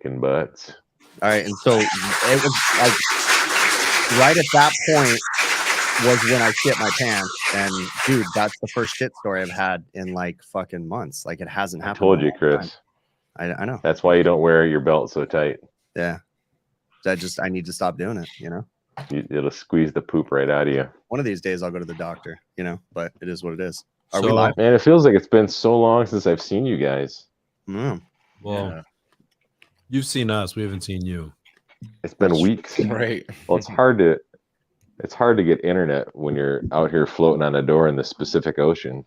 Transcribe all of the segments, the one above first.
licking butts. All right, and so it was like right at that point was when I shit my pants. And dude, that's the first shit story I've had in like fucking months. Like it hasn't happened. I told you, Chris. I know. That's why you don't wear your belt so tight. Yeah. I need to stop doing it, you know? It'll squeeze the poop right out of you. One of these days I'll go to the doctor, you know, but it is what it is. Are So, we live? Man, it feels like it's been so long since I've seen you guys. Mm. well, you've seen us. We haven't seen you. It's been weeks. Right. Well, it's hard to get internet when you're out here floating on a door in the Pacific Ocean.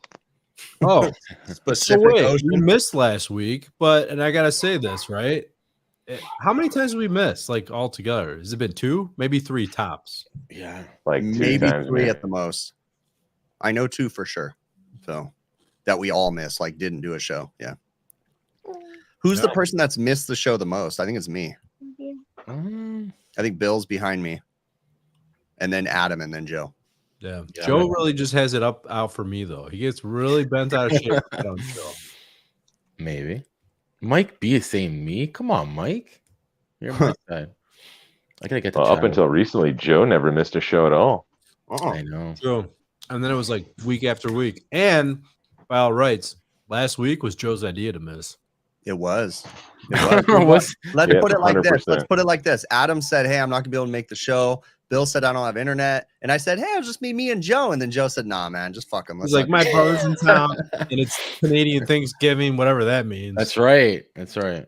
Oh, so Specific wait, Ocean. we missed last week, and I gotta say this, right? How many times have we missed, like all together? Has it been 2, maybe 3 tops? Yeah. Like 2 Maybe times, 3 man. at the most. I know 2 for sure. So that we all missed, like didn't do a show. Yeah. Who's the person that's missed the show the most? I think it's me. I think Bill's behind me. And then Adam and then Joe. Yeah. Joe really just has it out for me though. He gets really bent out of shape. I don't show. Maybe. Mike B is saying me. Come on, Mike. You're on my side. I gotta get the Up until recently, Joe never missed a show at all. I know. True. And then it was like week after week. And by all rights, last week was Joe's idea to miss. It was. It was. Let's Yeah, put it like this. 100%. Let's put it like this. Adam said, "Hey, I'm not gonna be able to make the show." Bill said, "I don't have internet," and I said, "Hey, it'll just be me and Joe." And then Joe said, "Nah, man, just fuck him." He's like, "My brother's in town, and it's Canadian Thanksgiving, whatever that means." That's right. That's right.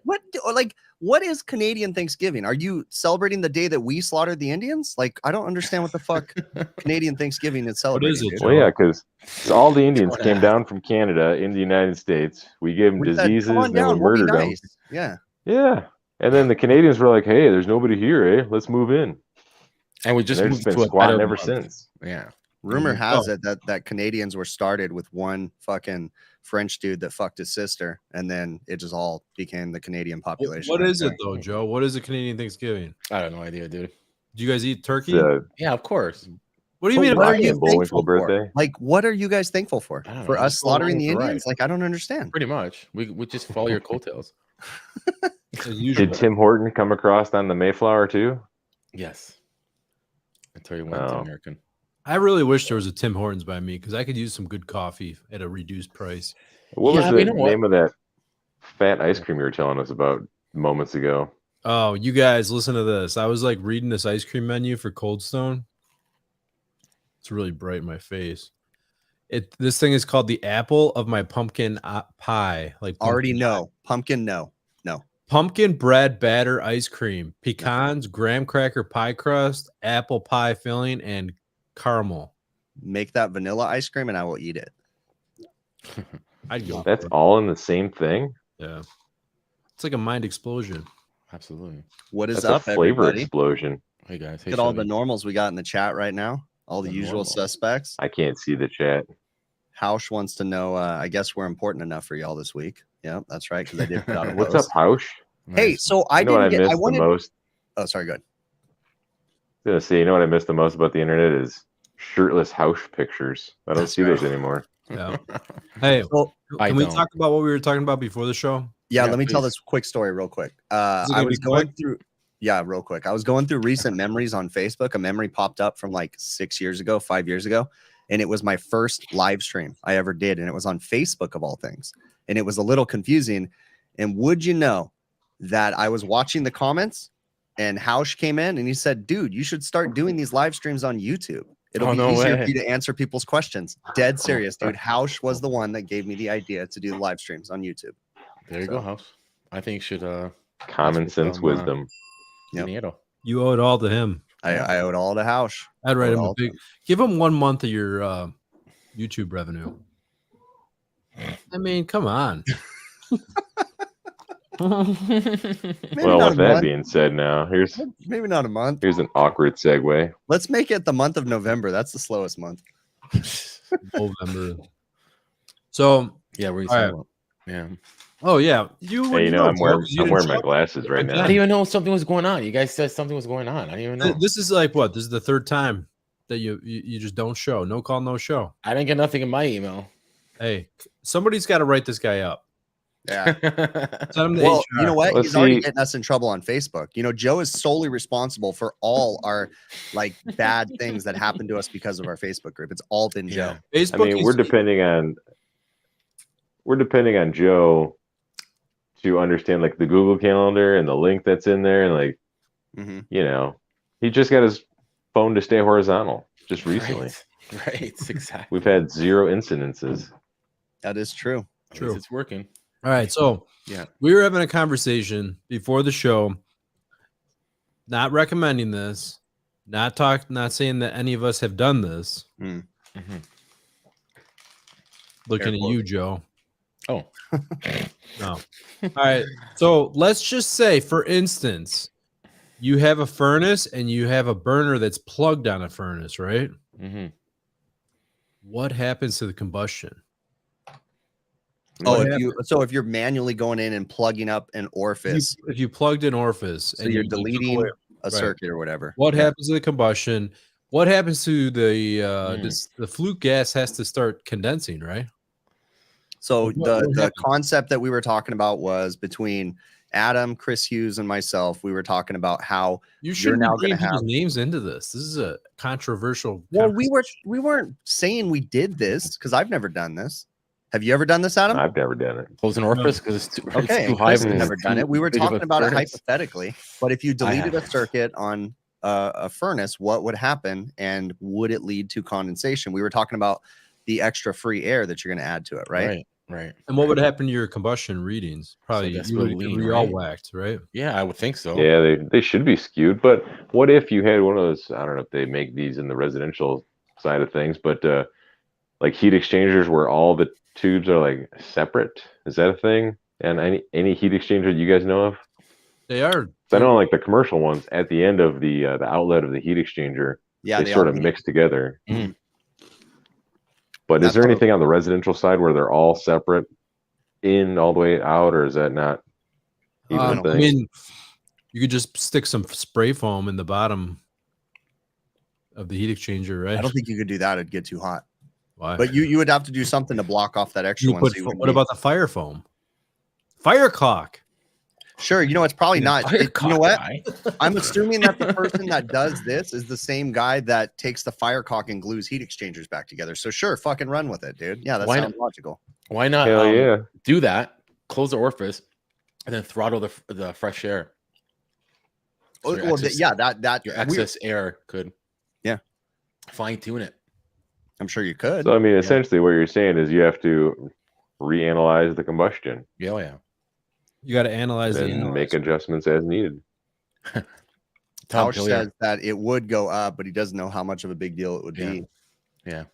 What is Canadian Thanksgiving? Are you celebrating the day that we slaughtered the Indians? Like, I don't understand what the fuck Canadian Thanksgiving is celebrating. What is it, dude. Well, yeah, because all the Indians came down from Canada in the United States. We gave them We said, diseases, "Come on and then we down, we'll be murdered them. nice." Yeah. Yeah. And then the Canadians were like, hey, there's nobody here, eh? Let's move in. And we And just they've moved been to a squatting better ever month. since. Yeah. Rumor has it that Canadians were started with one fucking French dude that fucked his sister, and then it just all became the Canadian population. What right is there. it though, Joe? What is a Canadian Thanksgiving? I have no idea, dude. Do you guys eat turkey? Yeah, of course. What do you But mean? what about are you Ryan Bullwinkle thankful for? birthday? Like, what are you guys thankful for? I don't For know. us Just slaughtering the follow the Indians? ride. Like, I don't understand. Pretty much. We just follow your coattails. As usual. Did Tim Horton come across on the Mayflower too? Yes. Until you went to Oh. American. I really wish there was a Tim Hortons by me because I could use some good coffee at a reduced price. What Yeah, was but the you know what? name of that fat ice cream you were telling us about moments ago? Oh, you guys, listen to this. I was like reading this ice cream menu for Cold Stone. It's really bright in my face. This thing is called the apple of my pumpkin pie. Like Already pumpkin no. Pumpkin, no. pumpkin bread batter ice cream, pecans, graham cracker pie crust, apple pie filling, and caramel. Make that vanilla ice cream and I will eat it. I'd go. That's for it. all in the same thing? Yeah. It's like a mind explosion. Absolutely. What is That's up, a flavor everybody? explosion. Hey guys. Hey, Look at all the Shelby. normals we got in the chat right now. All the The usual normals. suspects. I can't see the chat. Hausch wants to know, I guess we're important enough for y'all this week. Yeah, that's right, because I did put out a What's up, post. Hausch? Hey, Nice. so I You know what I didn't get, missed I wanted, the most? oh, sorry, good. I was gonna say, you know what I missed the most about the internet is shirtless Hausch pictures. I don't That's see those right. anymore. Yeah. Hey, Well, I can we don't. talk about what we were talking about before the show? yeah, Yeah, let me tell please. this quick story real quick. Is it I gonna was be going quick? through, yeah, real quick. I was going through recent memories on Facebook. A memory popped up from like 6 years ago, 5 years ago. And it was my first live stream I ever did. And it was on Facebook of all things. And it was a little confusing. And would you know that I was watching the comments and Hausch came in and he said, dude, you should start doing these live streams on YouTube. It'll Oh, be no easier way. for you to answer people's questions. Dead serious, dude. Hausch was the one that gave me the idea to do the live streams on YouTube. There you So- go, House. I think you should Common That's sense some, wisdom. Yep. dinero. You owe it all to him. I owe it all to Hausch. I'd write him a all big. Give him 1 month of your YouTube revenue. I mean, come on. Maybe Well, not with a that month. being said, now here's Maybe not a month. an awkward segue. Let's make it the month of November. That's the slowest month. November. So, Yeah, we're All right. Yeah. oh yeah, you. Hey, you know, I'm Joe, wearing 'cause you I'm didn't wearing my show- glasses right I I now. didn't even know something was going on. You guys said something was going on. I didn't even know. This is like what? This is the third time that you just don't show. No call, no show. I didn't get nothing in my email. Hey, somebody's got to write this guy up. Yeah. Send him to Well, HR. you know what? Let's He's already see. getting us in trouble on Facebook. You know, Joe is solely responsible for all our like bad things that happen to us because of our Facebook group. It's all been Joe. Yeah. Facebook. I mean, we're depending on Joe to understand like the Google Calendar and the link that's in there, and like Mm-hmm. you know, he just got his phone to stay horizontal just recently. Right, exactly. We've had 0 incidences. That is true. At least it's working. All right, so Yeah. we were having a conversation before the show. Not recommending this. Not saying that any of us have done this. Mm-hmm. Looking at you, Joe. Oh. No. All right. So let's just say, for instance, you have a furnace and you have a burner that's plugged on a furnace, right? Mm-hmm. What happens to the combustion? Oh, if you're manually going in and plugging up an orifice, If you plugged an orifice, so you're you took deleting away- a circuit or whatever. what happens to the combustion? What happens to the the flue gas has to start condensing, right? So What the happens? concept that we were talking about was between Adam, Chris Hughes, and myself. We were talking about how You shouldn't now be gonna bringing people's have- names into this. This is a controversial. well, we weren't saying we did this because I've never done this. Have you ever done this, Adam? I've never done it. Close an orifice because it's too, Okay, it's too high. Chris and has it's never done too it. We were big of a talking about it furnace. hypothetically, but if you deleted a have. circuit on a furnace, what would happen, and would it lead to condensation? We were talking about the extra free air that you're going to add to it, right? Right. And what would happen to your combustion readings? Probably that's you what would lean, be all right? whacked, right? Yeah, I would think so. Yeah, they should be skewed. But what if you had one of those? I don't know if they make these in the residential side of things, but like heat exchangers where all the tubes are like separate. Is that a thing? And any heat exchanger you guys know of? They are. I know like the commercial ones at the end of the outlet of the heat exchanger, Yeah, they sort all of mix together. Mm. But That's is there what- anything on the residential side where they're all separate in all the way out, or is that not even a I thing? mean, you could just stick some spray foam in the bottom of the heat exchanger, right? I don't think you could do that. It'd get too hot. Why? But you would have to do something to block off that extra You one. put, so you what wouldn't need- about the fire foam? Fire caulk. Sure, you know it's probably not. Fire You know cock what? guy. I'm assuming that the person that does this is the same guy that takes the fire caulk and glues heat exchangers back together. So sure, fucking run with it, dude. Yeah, that Why sounds logical. Why not? Hell yeah. Do that. Close the orifice, and then throttle the fresh air. So your Well, excess- yeah, that Your we- excess air could. Yeah. Fine tune it. I'm sure you could. So I mean, essentially, what you're saying is you have to reanalyze the combustion Yeah, oh, yeah. You got to analyze and the make adjustments as needed. Tom Tausch Hillier. says that it would go up, but he doesn't know how much of a big deal it would Yeah. be. Yeah.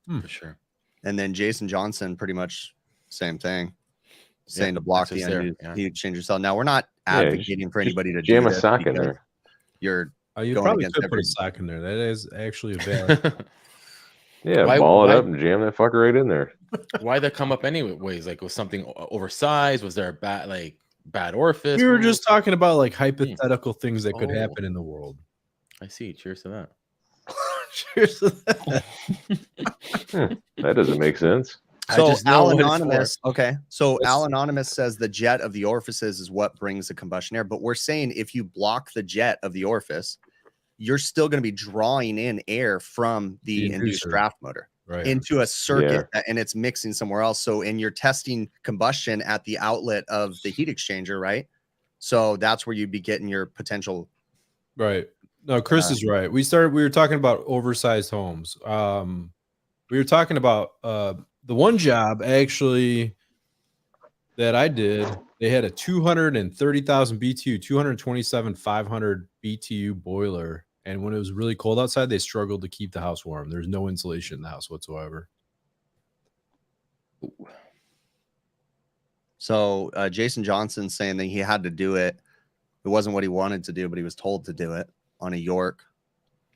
Hmm. For sure. And then Jason Johnson, pretty much same thing, saying to block the access there, end yeah. heat exchanger cell. Now we're not Yeah, advocating for anybody to Jam do a this sock in because there. You're You going probably against could put every- a sock in there. That is actually a valid. Yeah, Why- ball it why- up and jam that fucker right in there. Why'd that come up anyways? Like, was something oversized? Was there a bad orifice? We were What was- just talking about like hypothetical things that could Oh. happen in the world. I see. Cheers to that. Cheers to that. That doesn't make sense. I So just know Al what it's Anonymous, okay. So Let's- Al Anonymous says the jet of the orifices is what brings the combustion air. But we're saying if you block the jet of the orifice, you're still going to be drawing in air from the The induced inducer. draft motor Right. into a circuit and it's mixing somewhere else. So, and you're testing combustion at the outlet of the heat exchanger, right? So that's where you'd be getting your potential. Right. No, Chris is right. We were talking about oversized homes. We were talking about the one job actually that I did. They had a 230,000 BTU, 227,500 BTU boiler. And when it was really cold outside, they struggled to keep the house warm. There's no insulation in the house whatsoever. So Jason Johnson saying that he had to do it. It wasn't what he wanted to do, but he was told to do it on a York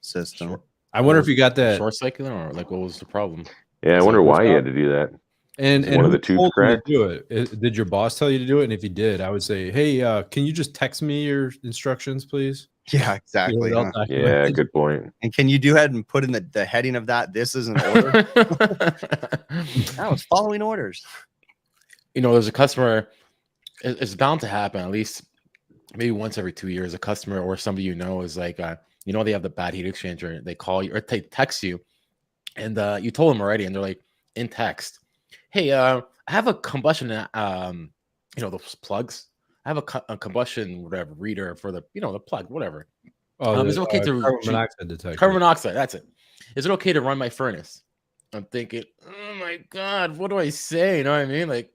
system. Sure. I wonder if you got that. Short cycling, or like what was the problem? Yeah, I So wonder who's why you up? had to do that. And Is one of who the tubes told you to cracked? do it? Did your boss tell you to do it? And if he did, I would say, hey, can you just text me your instructions, please? Yeah, exactly. Well huh? Yeah, good point. And can you do ahead and put in the heading of that? This is an order. I was following orders. you know, there's a customer. It's bound to happen at least maybe once every 2 years. A customer or somebody you know is like, you know, they have the bad heat exchanger. They call you or they text you, and you told them already, and they're like in text, "Hey, I have a combustion, you know, those plugs. I have a combustion whatever reader for the, you know, the plug, whatever. Oh, is it okay to carbon monoxide detector? Carbon monoxide, that's it. Is it okay to run my furnace?" I'm thinking, oh my God, what do I say? You know what I mean? Like,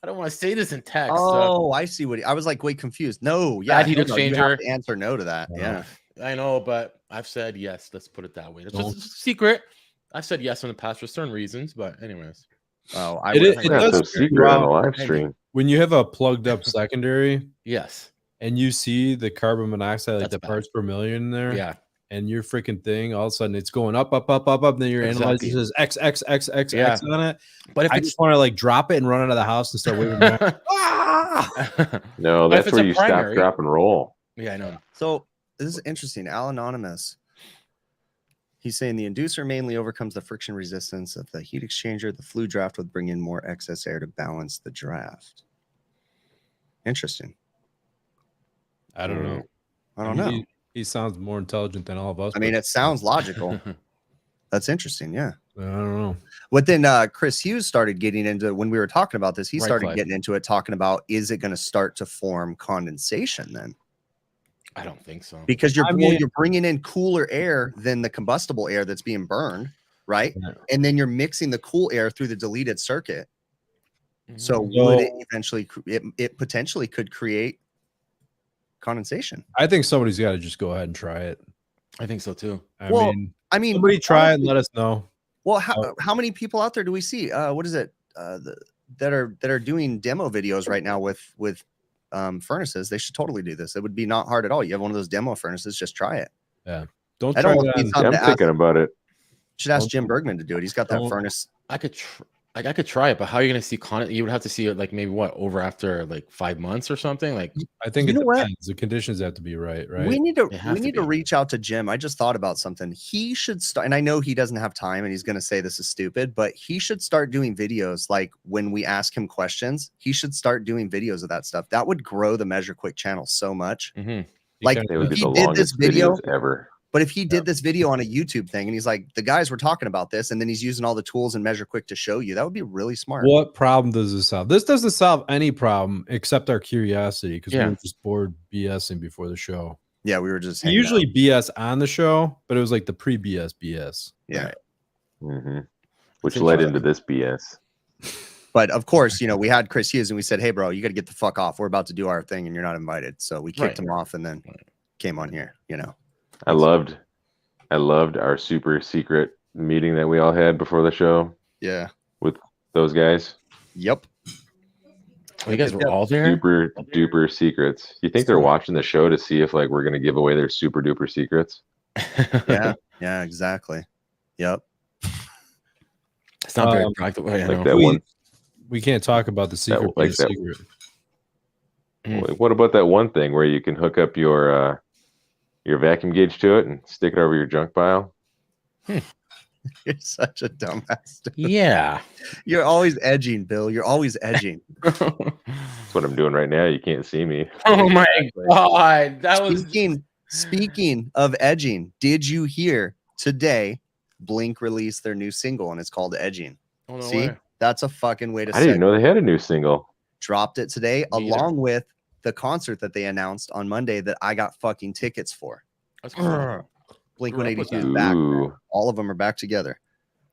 I don't want to say this in text. Oh, I see what I was like. Wait, confused. No, yeah, Bad heat no, you have exchanger. to answer no to that. Yeah, I know, but I've said yes. Let's put it that way. It's just a secret. I've said yes in the past for certain reasons, but anyways. Oh, I it Not so does secret on the live stream. when you have a plugged up secondary. Yes. And you see the carbon monoxide, like That's the bad. parts per million in there. Yeah. And your freaking thing, all of a sudden it's going up, up, up, up, up. Then your analyzer says X, X, X, X, X on it. But if I just want to like drop it and run out of the house and start waving around. No, that's where you stop, drop, and roll. Yeah, I know. So this is interesting. Al Anonymous. He's saying the inducer mainly overcomes the friction resistance of the heat exchanger. The flue draft would bring in more excess air to balance the draft. Interesting. I don't know. I don't know. He sounds more intelligent than all of us. I mean, it sounds logical. That's interesting. Yeah. I don't know. But then Chris Hughes started getting into, when we were talking about this, he started getting into it, talking about, is it going to start to form condensation then? I don't think so. Because you're bringing in cooler air than the combustible air that's being burned, right? Yeah. And then you're mixing the cool air through the deleted circuit. So would it eventually, it potentially could create condensation? I think somebody's got to just go ahead and try it. I think so too. I mean, somebody try it and let us know. Well, how many people out there do we see? What is it that are doing demo videos right now with furnaces? They should totally do this. It would be not hard at all. You have one of those demo furnaces, just try it. Yeah, don't try it. I'm thinking about it. Should ask Jim Bergman to do it. He's got that furnace. I could try it, but how are you going to see you would have to see it like maybe over after like 5 months or something. Like, I think it depends. The conditions have to be right. We need to reach out to Jim. I just thought about something. He should start, and I know he doesn't have time and he's going to say this is stupid, but he should start doing videos. Like when we ask him questions, he should start doing videos of that stuff. That would grow the Measure Quick channel so much. Like it would be the longest videos ever. But if he did this video on a YouTube thing and he's like, the guys were talking about this, and then he's using all the tools in Measure Quick to show you, that would be really smart. What problem does this solve? This doesn't solve any problem except our curiosity, because we were just bored BSing before the show. Yeah, we were just usually BS on the show, but it was like the pre-BS BS. Yeah. Right. Which led into this BS. But of course, you know, we had Chris Hughes and we said, hey, bro, you got to get the fuck off. We're about to do our thing and you're not invited. So we kicked him off and then came on here, you know. I loved our super secret meeting that we all had before the show. Yeah. With those guys. Yep. Oh, you guys were all there? Super duper secrets. You think they're watching the show to see if like we're gonna give away their super duper secrets? Yeah, exactly. Yep. It's not very practical. Like that one. We can't talk about the secret. Secret. What about that one thing where you can hook up your vacuum gauge to it and stick it over your junk pile? You're such a dumbass. Yeah. You're always edging, Bill. You're always edging. That's what I'm doing right now. You can't see me. Oh my God. Speaking of edging, did you hear today Blink released their new single and it's called Edging? Oh, no See? way. That's a fucking way to I didn't know they had a new single. Dropped it today along with the concert that they announced on Monday that I got fucking tickets for. That's cool. Blink 182 is back. Man. All of them are back together.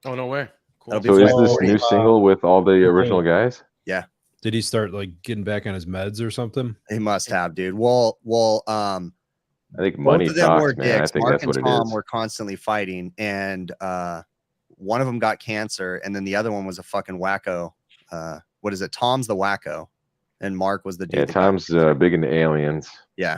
Oh, no way. Cool. So is this new single with all the original guys? Yeah. Did he start like getting back on his meds or something? He must have, dude. Well, I think money talks, man. I think Mark that's what and Tom it is. were constantly fighting, and one of them got cancer, and then the other one was a fucking wacko. What is it? Tom's the wacko, and Mark was the dude. Yeah, Tom's big into aliens. Yeah.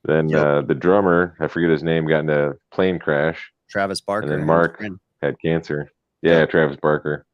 Then the drummer, I forget his name, got in a plane crash. Travis Barker. And then Mark had cancer. Yeah, Travis Barker.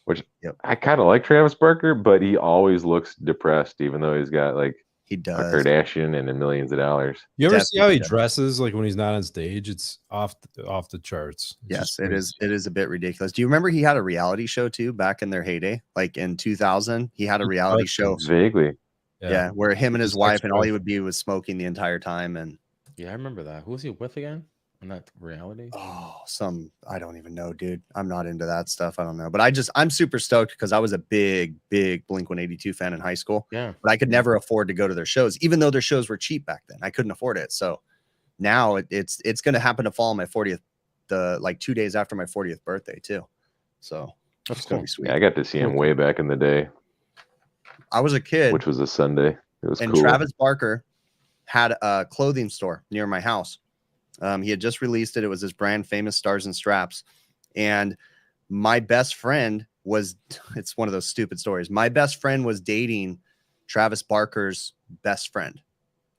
Which I kind of like Travis Barker, but he always looks depressed, even though he's got like He a does. Kardashian and in millions of dollars. You ever see how he Definitely does. dresses like when he's not on stage? It's off the charts. It's Yes, just it crazy. is. It is a bit ridiculous. Do you remember he had a reality show too back in their heyday? Like in 2000, he had a reality show. Vaguely. Yeah, where him and his Just wife and all extra. he would be was smoking the entire time. And Yeah, I remember that. Who was he with again? On that reality? I don't even know, dude. I'm not into that stuff. I don't know, but I'm super stoked because I was a big Blink 182 fan in high school. Yeah. But I could never afford to go to their shows, even though their shows were cheap back then. I couldn't afford it. So now it's going to happen to fall on my 40th, like 2 days after my 40th birthday too. So That's it's gonna cool. be sweet. Yeah, I got to see him way back in the day, I was a kid, which was a Sunday. It was and cool. Travis Barker had a clothing store near my house. He had just released it. It was his brand, Famous Stars and Straps. And my best friend was, it's one of those stupid stories. My best friend was dating Travis Barker's best friend.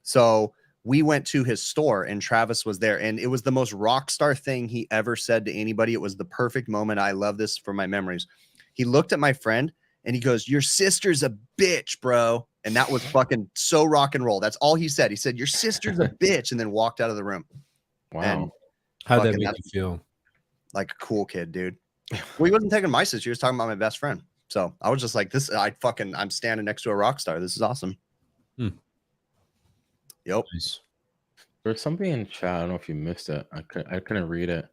So we went to his store and Travis was there. And it was the most rock star thing he ever said to anybody. It was the perfect moment. I love this for my memories. He looked at my friend and he goes, "Your sister's a bitch, bro." And that was fucking so rock and roll. That's all he said. He said, "Your sister's a bitch," and then walked out of the room. Wow. And How'd that fucking make you feel? like a cool kid, dude. Well, he wasn't taking my sister. He was talking about my best friend. So I was just like, I'm standing next to a rock star. This is awesome. Hmm. Yep. Nice. There's something in chat. I don't know if you missed it. I couldn't read it.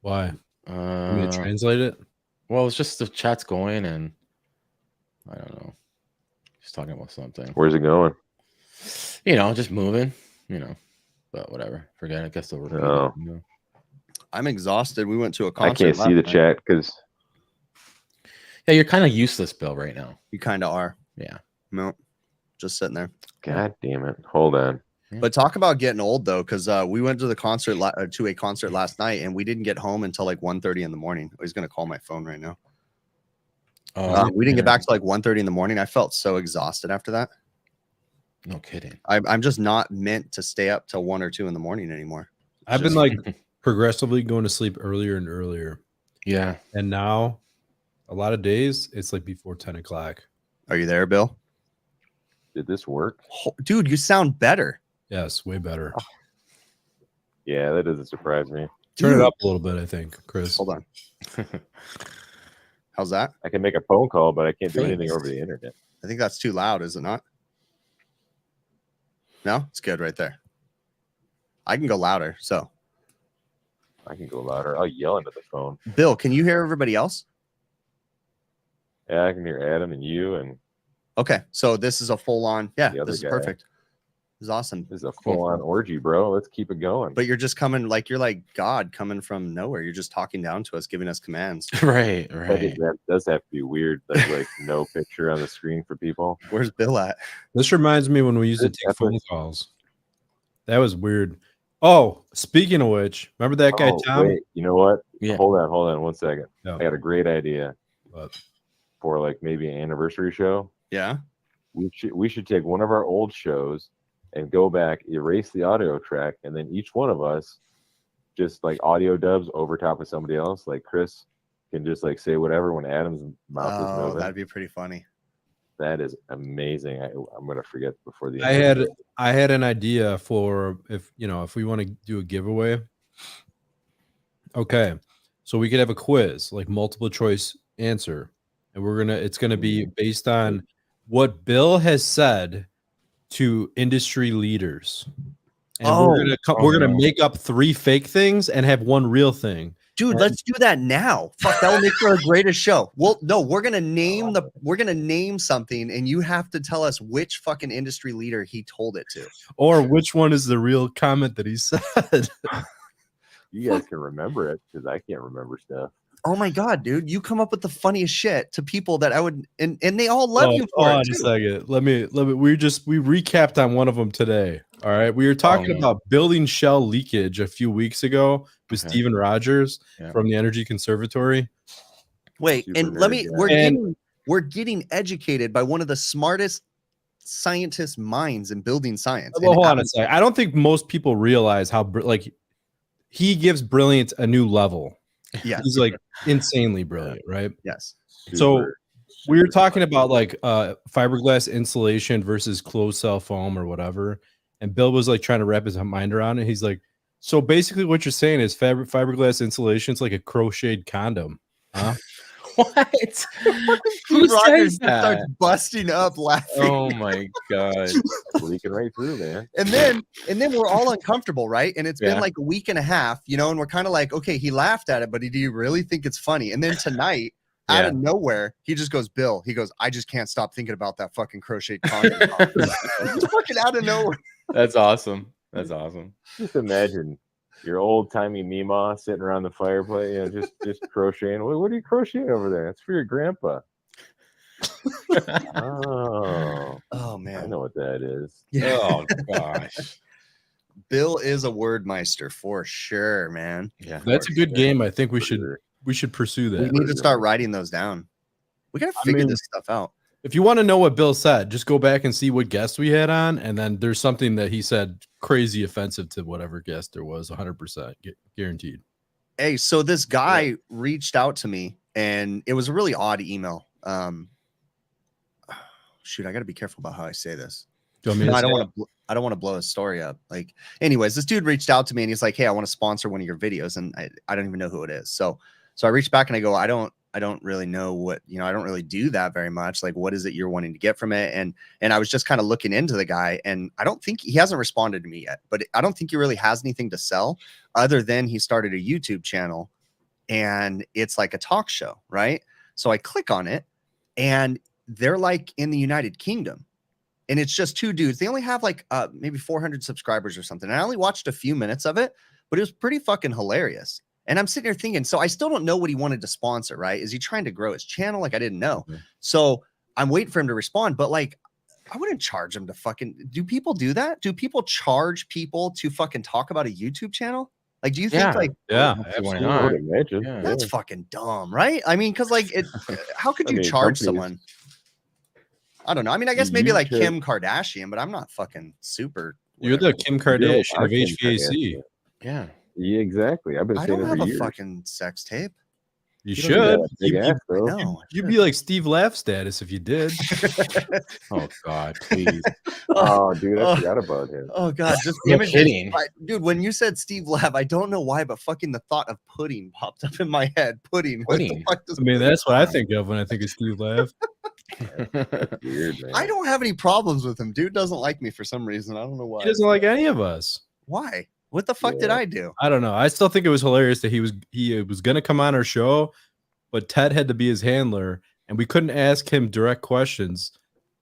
Why? Want me to translate it? Well, it's just the chat's going and I don't know. Just talking about something. Where's it going? Just moving, but whatever. Forget it. I guess they'll repeat Oh. it. I'm exhausted. We went to a concert. I can't see the last night. chat because Yeah, you're kind of useless, Bill, right now. You kind of are. Yeah. No, just sitting there. God damn it. Hold on. But talk about getting old though, because we went to the concert to a concert last night, and we didn't get home until like 1:30 in the morning. I was gonna call my phone right now. We didn't get back to like 1:30 in the morning. I felt so exhausted after that. No kidding. I'm just not meant to stay up till 1 or 2 in the morning anymore. I've been like progressively going to sleep earlier and earlier. Yeah. And now a lot of days it's like before 10 o'clock. Are you there, Bill? Did this work? Dude, you sound better. Yes, way better. Yeah, that doesn't surprise me. Turn Dude. it up a little bit, I think, Chris. Hold on. How's that? I can make a phone call, but I can't do anything Thanks. over the internet. I think that's too loud, is it not? No, it's good right there. I can go louder. So, I can go louder. I'll yell into the phone. Bill, can you hear everybody else? Yeah, I can hear Adam and you, and Okay, so this is a full on. Yeah, The other this is guy. perfect. This is awesome. this is a full-on orgy, bro. Let's keep it going. But you're just coming like you're like God coming from nowhere. You're just talking down to us, giving us commands. Right. That does have to be weird. There's like no picture on the screen for people. Where's Bill at? This reminds me when we used to It's take phone definitely- calls. That was weird. Oh, speaking of which, remember that guy Oh, Tom? wait, you know what? Yeah. Hold on 1 second. No. I got a great idea But for like maybe an anniversary show. Yeah. We should take one of our old shows and go back, erase the audio track, and then each one of us just like audio dubs over top of somebody else. Like Chris can just like say whatever when Adam's mouth is Oh, moving. that'd be pretty funny. That is amazing. I'm gonna forget before the I end. had an idea for if we want to do a giveaway. Okay. So we could have a quiz, like multiple choice answer. And it's gonna be based on what Bill has said to industry leaders. And we're gonna make up 3 fake things and have 1 real thing. Dude, let's do that now. Fuck, that will make for a greatest show. Well, no, we're gonna name something, and you have to tell us which fucking industry leader he told it to. Or which one is the real comment that he said. You guys can remember it because I can't remember stuff. Oh my god, dude, you come up with the funniest shit to people that I would, and they all love you for Hold on it. a Too. second. Let me. We recapped on one of them today. All right, we were talking yeah. about building shell leakage a few weeks ago with Okay. Stephen Rogers Yeah. from the Energy Conservatory. Wait, Super and let nerd me. guy. We're getting educated by one of the smartest scientist minds in building science. Well, And hold on Adam- a second. I don't think most people realize how he gives brilliance a new level. Yes, He's like insanely brilliant, right? yes. So we were talking about like fiberglass insulation versus closed cell foam or whatever, and Bill was like trying to wrap his mind around it. He's like, so basically what you're saying is fiberglass insulation is like a crocheted condom, huh? What? Who Steve Rogers says just starts that? busting up laughing. Oh my god! leaking right through, man. And then we're all uncomfortable, right? And it's been Yeah. like a week and a half, you know, and we're kind of like, okay, he laughed at it, but do you really think it's funny? And then tonight, out Yeah. of nowhere, he just goes, Bill, he goes, I just can't stop thinking about that fucking crochet condom. Just fucking out of nowhere. That's awesome. That's awesome. Just imagine your old timey Meemaw sitting around the fireplace, you know, just crocheting. What are you crocheting over there? It's for your grandpa. Oh, Oh I man. know what that is. Yeah. Oh gosh. Bill is a word meister for sure, man. Yeah. That's a good sure. game. I think we For should sure. pursue We that. need to start writing those down. We gotta I figure mean- this stuff out. If you want to know what Bill said, just go back and see what guest we had on, and then there's something that he said crazy offensive to whatever guest there was, 100% guaranteed. Hey, so this guy reached out to me, and it was a really odd email. Shoot, I got to be careful about how I say this. Do you want me to I don't say want to. I don't want to blow his story up. Like, anyways, this dude reached out to me, and he's like, "Hey, I want to sponsor one of your videos," and I don't even know who it is. So I reached back and I go, I don't really know what, you know, I don't really do that very much. Like, what is it you're wanting to get from it? And I was just kind of looking into the guy, and I don't think he hasn't responded to me yet, but I don't think he really has anything to sell other than he started a YouTube channel and it's like a talk show, right? So I click on it and they're like in the United Kingdom. And it's just two dudes. They only have like maybe 400 subscribers or something. And I only watched a few minutes of it, but it was pretty fucking hilarious. And I'm sitting here thinking, so I still don't know what he wanted to sponsor, right? Is he trying to grow his channel? Like, I didn't know. Mhm. So I'm waiting for him to respond. But like, I wouldn't charge him to fucking, do people do that? Do people charge people to fucking talk about a YouTube channel? Like, do you think Yeah. like Yeah, Why absolutely. I not? would imagine. Yeah. that's fucking dumb, right? I mean, because like it, how could I you mean, charge companies- someone? I don't know. I mean, I guess You maybe like should- Kim Kardashian, but I'm not fucking super. You're the whatever. Kim You Kardashian are of Kim HVAC. Kardashian. Yeah. Yeah, exactly. I've been I saying don't it have for a years. fucking sex tape. You You don't should. need that big ass, I though. know. You'd be like Steve Laugh status if you did. Oh God, please. Oh, dude, I Oh. forgot about him. Oh god, just No images. kidding. Dude, when you said Steve Lab, I don't know why, but fucking the thought of pudding popped up in my head. Pudding. What the Pudding. fuck does I mean, pudding that's what I sound? think of when I think of Steve Laugh. Weird, man. I don't have any problems with him. Dude doesn't like me for some reason. I don't know why. He doesn't like any of us. Why? What the fuck did Yeah. I do? I don't know. I still think it was hilarious that he was gonna come on our show, but Ted had to be his handler, and we couldn't ask him direct questions.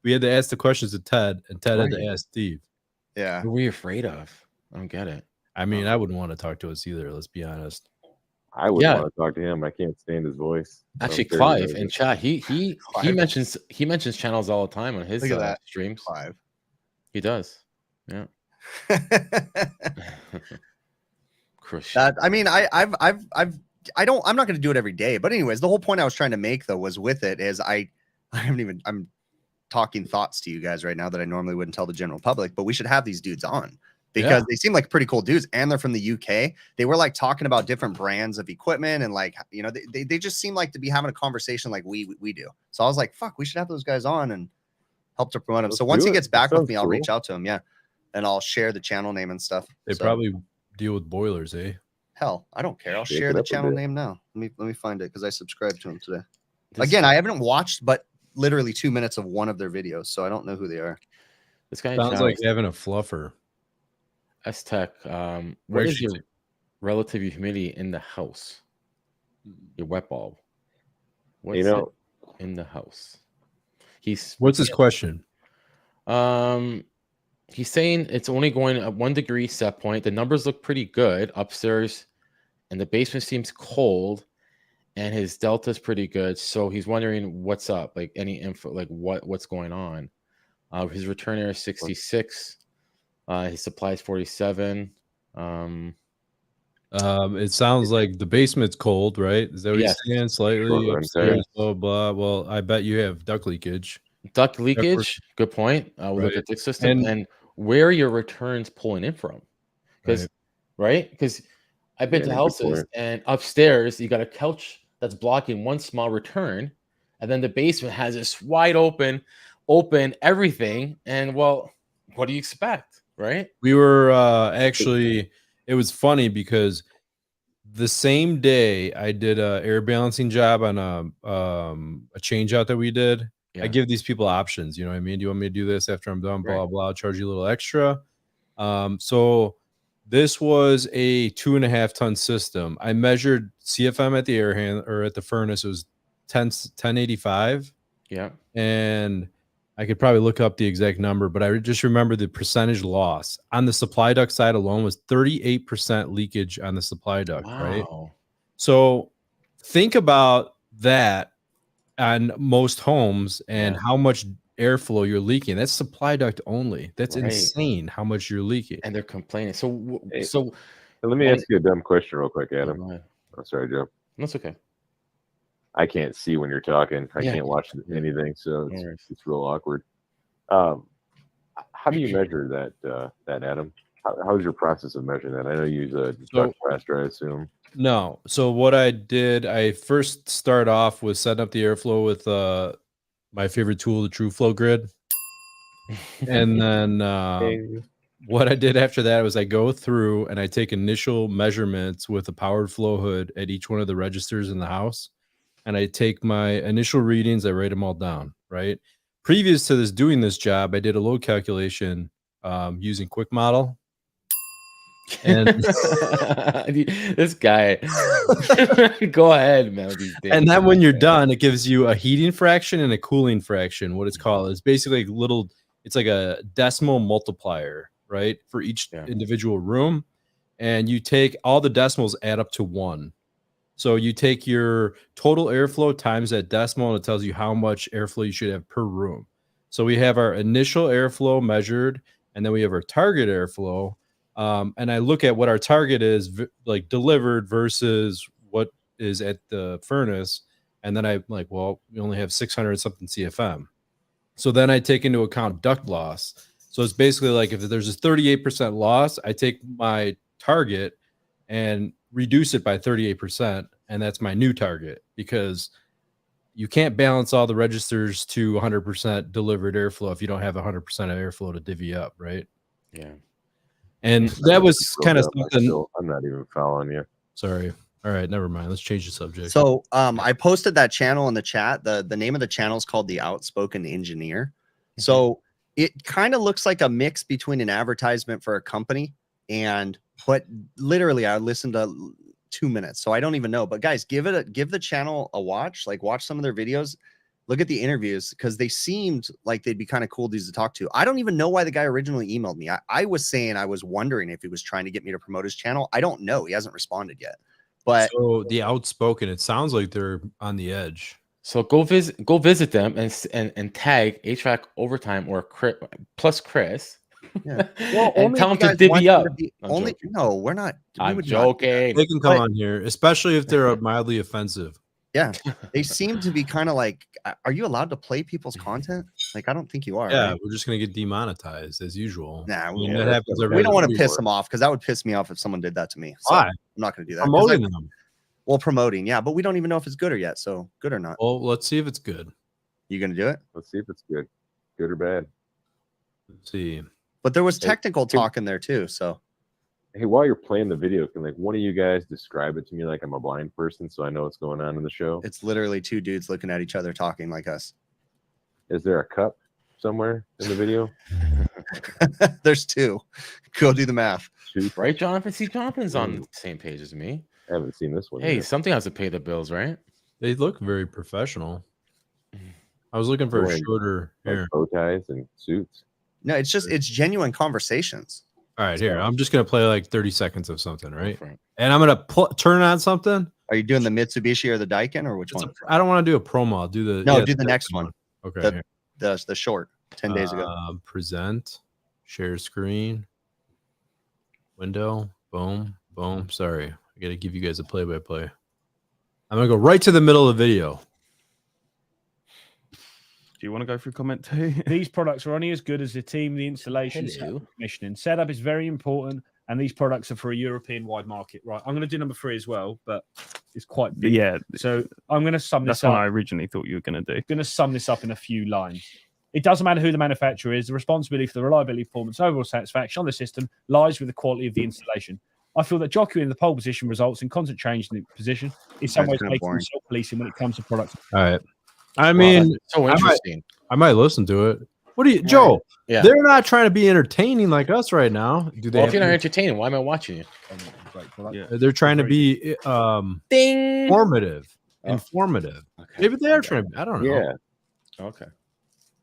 We had to ask the questions to Ted, and Ted had to Right. ask Steve. Yeah. What were you afraid of? I don't get it. I mean, I wouldn't want to talk to us either. Let's be honest. I would Yeah. want to talk to him. I can't stand his voice. Actually, I'm very Clive nervous. in chat, he Clive. mentions channels all the time on his Look at that. streams. 5. He does. Yeah. Crush. I mean, I'm not going to do it every day, but anyways, the whole point I was trying to make though was with it is I'm talking thoughts to you guys right now that I normally wouldn't tell the general public, but we should have these dudes on because they seem like pretty cool dudes and they're from the UK. They were like talking about different brands of equipment and like, you know, they just seem like to be having a conversation like we do. So I was like, fuck, we should have those guys on and help to promote them. Let's So once do he it. gets That back with sounds me, I'll cool. reach out to him. Yeah. And I'll share the channel name and stuff. They So- probably deal with boilers, eh? Hell, I don't care. I'll Shake share it the up a channel bit. name now. Let me find it because I subscribed to him today. This- Again, I haven't watched but literally 2 minutes of one of their videos, so I don't know who they are. this guy in Sounds chat like is having a fluffer. S-Tech. Where What is she- your relative humidity in the house? Your wet bulb. What's You know, it in the house? What's his question? He's saying it's only going at 1 degree set point. The numbers look pretty good upstairs, and the basement seems cold, and his delta is pretty good. So he's wondering what's up, like any info, like what's going on. His return air is 66. His supply is 47. It sounds like the basement's cold, right? Is that what Yes. you're saying? Slightly Short run upstairs, blah blah. Well, I bet you have duct leakage. Duct leakage, good point. With Right. the Duct system, and where are your returns pulling in from? Because Because I've been Yeah, to good houses point. and upstairs you got a couch that's blocking one small return, and then the basement has this wide open everything. And well, what do you expect, right? We were actually, it was funny because the same day I did a air balancing job on a change out that we did. Yeah. I give these people options. You know what I mean? Do you want me to do this after I'm done? Blah, Right. blah, blah. I'll charge you a little extra. So this was a 2.5 ton system. I measured CFM at the air hand or at the furnace. It was 1085. Yeah. And I could probably look up the exact number, but I just remember the percentage loss on the supply duct side alone was 38% leakage on the supply duct, right? So think about that on most homes and how much airflow you're leaking. That's supply duct only. That's insane how much you're leaking. And they're complaining. So let me ask you a dumb question real quick, Adam. Go ahead. Oh, sorry, Joe. That's okay. I can't see when you're talking. I can't watch anything, so it's real awkward. How do you measure that Adam? How is your process of measuring that? I know you use a duct capacitor, I assume. No. So what I did, I first start off with setting up the airflow with my favorite tool, the True Flow Grid. And then what I did after that was I go through and I take initial measurements with a powered flow hood at each one of the registers in the house. And I take my initial readings, I write them all down, right? Previous to doing this job, I did a load calculation using Quick Model. And this guy, go ahead, man. And then when you're done, it gives you a heating fraction and a cooling fraction. What it's called is basically it's like a decimal multiplier, right? For each individual room. And you take all the decimals add up to 1. So you take your total airflow times that decimal, and it tells you how much airflow you should have per room. So we have our initial airflow measured, and then we have our target airflow. And I look at what our target is like delivered versus what is at the furnace. And then I'm like, well, we only have 600 something CFM. So then I take into account duct loss. So it's basically like if there's a 38% loss, I take my target and reduce it by 38%. And that's my new target, because you can't balance all the registers to 100% delivered airflow if you don't have 100% of airflow to divvy up, right? Yeah. And that was kind of something. I'm not even following you. Sorry. All right, never mind. Let's change the subject. So I posted that channel in the chat. The name of the channel is called The Outspoken Engineer. So it kind of looks like a mix between an advertisement for a company and what literally I listened to 2 minutes. So I don't even know. But guys, give the channel a watch. Like watch some of their videos. Look at the interviews, because they seemed like they'd be kind of cool dudes to talk to. I don't even know why the guy originally emailed me. I was saying I was wondering if he was trying to get me to promote his channel. I don't know. He hasn't responded yet. But so The Outspoken, it sounds like they're on the edge. So go visit them and tag HVAC Overtime or Chris. Yeah. Well, and tell them to divvy up. No, we're not. I'm joking. They can come on here, especially if they're mildly offensive. Yeah, they seem to be kind of like, are you allowed to play people's content? Like, I don't think you are. Yeah, right? We're just gonna get demonetized as usual. Nah, we don't want to piss them off, because that would piss me off if someone did that to me. So Why? I'm not going to do that. Promoting them. Well, promoting, yeah, but we don't even know if it's good or yet. So good or not. Well, let's see if it's good. You going to do it? Let's see if it's good or bad. Let's see. But there was technical talk in there too. So, hey, while you're playing the video, can like one of you guys describe it to me like I'm a blind person, so I know what's going on in the show? It's literally two dudes looking at each other talking like us. Is there a cup somewhere in the video? There's 2. Go do the math. Right, Jonathan? See, Jonathan's on the same page as me. I haven't seen this one. Hey, yet. something has to pay the bills, right? They look very professional. I was looking for a shorter hair. Bow ties and suits. No, it's genuine conversations. All right, here. I'm just going to play like 30 seconds of something, right? And I'm going to turn on something. Are you doing the Mitsubishi or the Daikin, or which one? I don't want to do a promo. I'll do the... No, do the next one. Okay. The short, 10 days ago. Present, share screen, window, boom, boom. Sorry. I got to give you guys a play-by-play. I'm going to go right to the middle of the video. Do you want to go through comment 2? These products are only as good as the team, the installation, commissioning. Setup is very important. and these products are for a European-wide market. Right, I'm going to do number 3 as well, but it's quite big. Yeah, So I'm going to sum that's this up. what I originally thought you were going to do. I'm going to sum this up in a few lines. It doesn't matter who the manufacturer is. The responsibility for the reliability, performance, overall satisfaction on the system lies with the quality of the installation. I feel that jockeying in the pole position results in constant change in the position. In some ways, making self-policing when it comes to products. All right. I mean, so interesting. I might listen to it. What do you, Joe? Yeah. They're not trying to be entertaining like us right now. Do they? Well, if you're not entertaining, why am I watching you? Yeah. They're trying to be Ding. informative. Oh. Informative. Okay. Maybe they are trying to. I don't know. Yeah. Okay.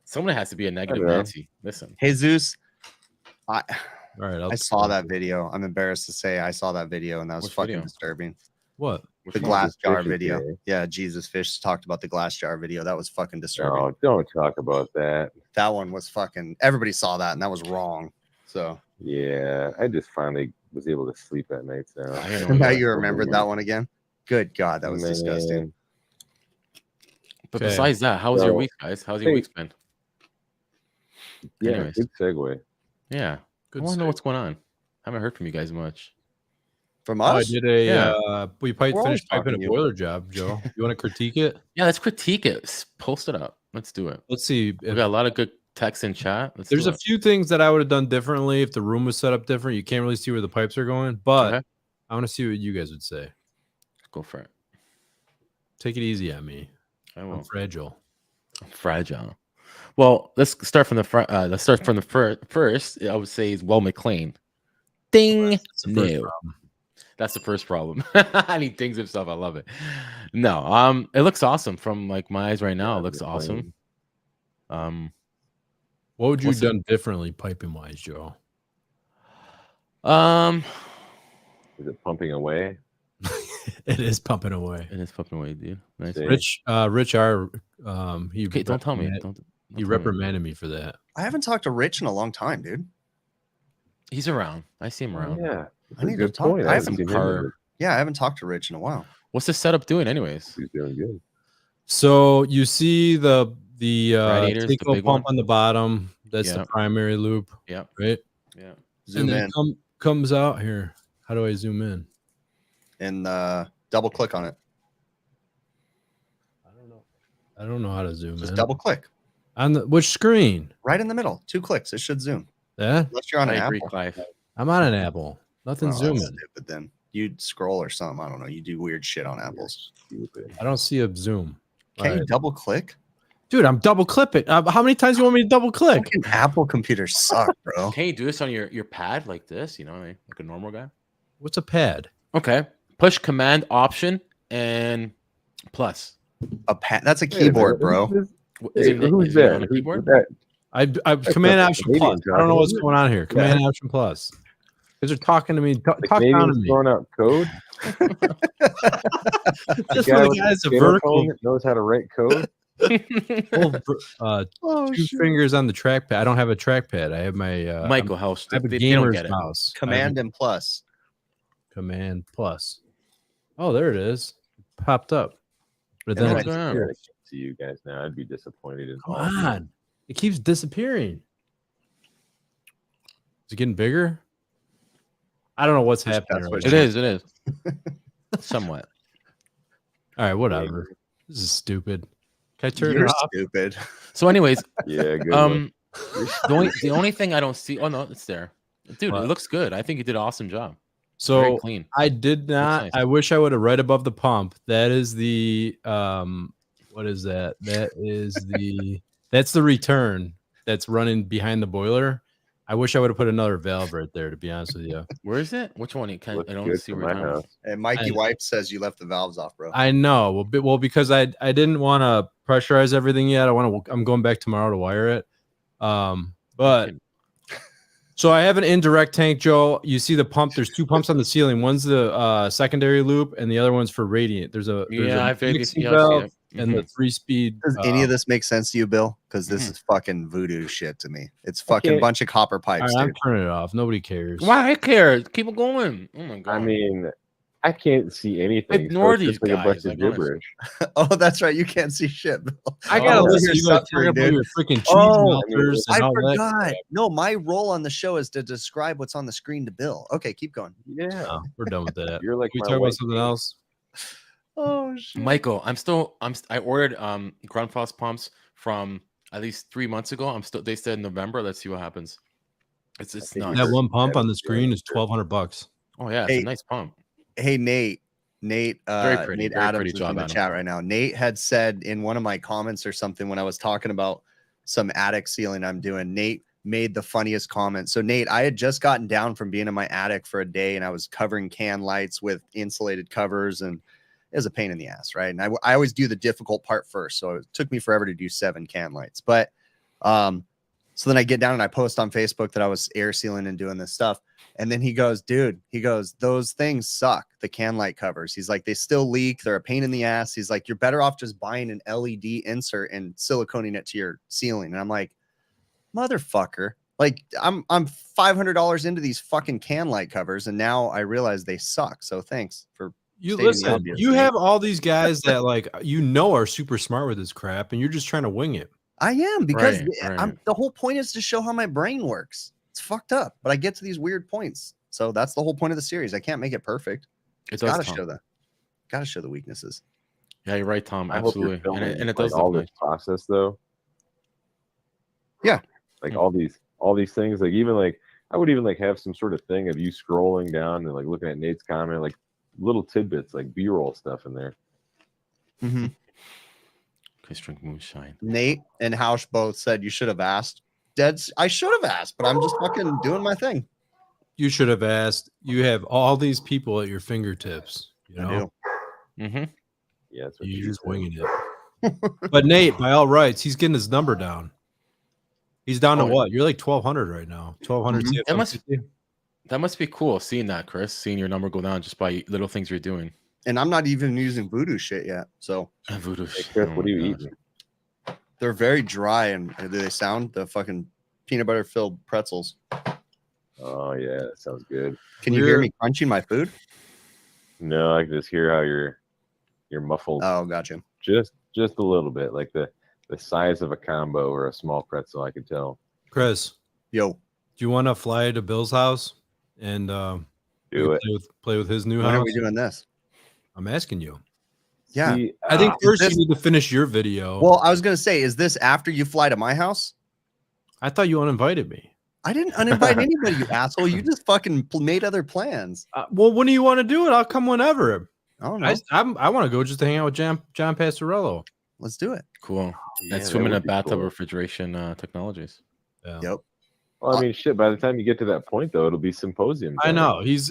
Someone has to be a negative know. Nancy. Listen. Jesus, All right. I saw that video. I'm embarrassed to say I saw that video, and that was Which fucking video? disturbing. What? The glass jar Fish video. video. Yeah, Jesus Fish talked about the glass jar video. That was fucking disturbing. No, don't talk about that. That one was fucking. Everybody saw that, and that was wrong. So Yeah, I just finally was able to sleep at night. So I didn't know now that. you remembered that one again. Good God, that was disgusting. But Okay. besides that, how was your So, week, guys? How's your hey, week been? Yeah, Anyways. good segue. Yeah. Good I want to know stuff. what's going on. Haven't heard from you guys much. From I us, did a. Yeah. We We're always finished piping talking a to you. boiler job, Joe. You want to critique it? Yeah, let's critique it. Post it up. Let's do it. Let's see. We got a lot of good text in chat. Let's There's do a it. few things that I would have done differently if the room was set up different. You can't really see where the pipes are going, but Okay. I want to see what you guys would say. Go for it. Take it easy on me. I I'm will. fragile. Fragile. Well, let's start from the front. Let's start from the first. I would say is Well McLean. Ding. That's the first No. problem. That's the first problem. And he thinks himself. I love it. No, it looks awesome from like my eyes right now. It looks awesome. What would you have What's the- done differently piping wise, Joe? Is it pumping away? It is pumping away. It is fucking away, dude. Nice. See? Rich R. He Okay, don't tell me. reprimanded- Don't He tell me. reprimanded me for that. I haven't talked to Rich in a long time, dude. He's around. I see him Oh, around. yeah, I need to good talk. point. I I have haven't some seen him carb. either. Yeah, I haven't talked to Rich in a while. What's the setup doing, anyways? He's doing good. So you see the Radiators, the take-off big pump one? on the bottom. That's Yeah. the primary loop, Yeah. right? Yeah. Zoom and then in comes out here. How do I zoom in? and double click on it. I don't know how to zoom Just in. double click On which screen? right in the middle. 2 clicks. It should zoom. Yeah, Unless you're on I an agree, Apple. Clive. I'm on an Apple. Nothing Oh, that's zooming. stupid then. You'd scroll or something. I don't know. You do weird shit on Apples. Stupid. I don't see a zoom. Can you Alright. double click? Dude, I'm double clipping. How many times do you want me to double click? Fucking Apple computers suck, bro. Can you do this on your pad like this? You know, like a normal guy. What's a pad? Okay. Push Command Option and plus. That's a keyboard, bro. Is it Who's is it that? on a Who's keyboard? that? I Command not Option the Plus. Canadian I don't know what's talking, going on here. Command Option Plus. Because they're talking to me. Talk The down to Canadians me. throwing out code. Just guy for the with guys a Skin vertical. phone that knows how to write code. Two fingers on the trackpad. I don't have a trackpad. I have my Michael House. I have a They don't gamer's get it. mouse. I have Command and plus. Command Plus. Oh, there it is. Popped up. But Yeah, then right. it's I here. can't see you guys now. I'd be disappointed. In Come all of you. on. It keeps disappearing. Is it getting bigger? I don't know what's That's happening. what right It now. is. Somewhat. All right, whatever. This is stupid. Can I turn You're it off? stupid. So, anyways, Yeah, good. one. the only thing I don't see. Oh no, it's there, dude. What? It looks good. I think you did an awesome job. Very So clean. I did not. nice. I wish I would have right above the pump. That is the what is that? That is that's the return that's running behind the boiler. I wish I would have put another valve right there, to be honest with you. Where is it? Which one? I Looks don't good see for where my it house. is. And Mikey I- Wipe says you left the valves off, bro. I know. Well, because I didn't want to pressurize everything yet. I'm going back tomorrow to wire it. But so I have an indirect tank, Joe. You see the pump. There's 2 pumps on the ceiling. One's the secondary loop, and the other one's for radiant. There's a I figured. mixing Yeah, I see valve it. and the 3-speed. Does any of this make sense to you, Bill? Because this is fucking voodoo shit to me. It's fucking Okay. bunch of copper All pipes, right, I'm dude. turning it off. Nobody cares. Why I care? Keep it going. Oh my god. I mean, I can't see anything. Ignore it's just these like a bunch guys, of like, honestly. gibberish. Oh, that's right. You can't see shit, Bill. I gotta Oh, listen to you're you guys suffering, talking about dude. your freaking cheese Oh, melters and I all that. forgot. crap. No, my role on the show is to describe what's on the screen to Bill. Okay, keep going. Yeah, Oh, we're done with that. you're like Can we my talk about white something meat. else? Oh shit. Michael, I ordered Grundfos pumps from at least 3 months ago. They said November. Let's see what happens. It's think nuts. we That one pump Yeah, on the yeah, screen is sure. $1,200. Oh yeah, it's Hey, a nice pump. Hey Nate, Very pretty, Nate very Adams pretty is job, in the Adam. chat right now. Nate had said in one of my comments or something when I was talking about some attic sealing I'm doing, Nate made the funniest comment. So Nate, I had just gotten down from being in my attic for a day and I was covering can lights with insulated covers and it was a pain in the ass, right? And I always do the difficult part first. So it took me forever to do 7 can lights. But so then I get down and I post on Facebook that I was air sealing and doing this stuff. And then he goes, dude, those things suck. The can light covers. He's like, they still leak. They're a pain in the ass. He's like, you're better off just buying an LED insert and siliconing it to your ceiling. And I'm like, motherfucker. Like I'm $500 into these fucking can light covers. And now I realize they suck. So thanks for You stating the listen, obvious, you Nate. have all these guys that like are super smart with this crap, and you're just trying to wing it. I am because Right. the whole point is to show how my brain works. It's fucked up, but I get to these weird points. So that's the whole point of the series. I can't make it perfect. It Gotta does, show Tom. gotta show the weaknesses. Yeah, you're right, Tom. I hope you're Absolutely, filming, and it like, does all look this nice. process though. Yeah. Like Hmm. all these things. Like even like I would even like have some sort of thing of you scrolling down and like looking at Nate's comment, like little tidbits, like B-roll stuff in there. Mm-hmm. Chris drink moonshine. Nate and Hausch both said you should have asked. I should have asked, but I'm just fucking doing my thing. You should have asked. You have all these people at your fingertips. You I know, do. Mm-hmm. Yeah, that's what you're you just said. winging it. But Nate, by all rights, he's getting his number down. He's down to Oh, what? You're like 1,200 right now. 1,200. Mhm. CFM50. That must be cool seeing that, Chris. Seeing your number go down just by little things you're doing. And I'm not even using voodoo shit yet. So Voodoo. Hey, Chris, Oh what my are you gosh. eating? they're very dry and do they sound the fucking peanut butter filled pretzels. Oh yeah, that sounds good. Can you hear me crunching my food? No, I can just hear how you're muffled Oh, gotcha. just a little bit, like the size of a combo or a small pretzel. I could tell. Chris, Yo, do you want to fly to Bill's house and Do it. play with his new when house? are we doing this? I'm asking you. Yeah. See, I think first this- you need to finish your video. Well, I was gonna say, is this after you fly to my house? I thought you uninvited me. I didn't uninvite anybody, you asshole. You just fucking made other plans. Well, when do you want to do it? I'll come whenever. I don't know. I want to go just to hang out with John Pastorello. Let's do it. Cool. yeah, And that swim in would a be bathtub cool. refrigeration technologies. Yeah. Yep. Well, I mean, shit. By the time you get to that point, though, it'll be symposium. I time. know he's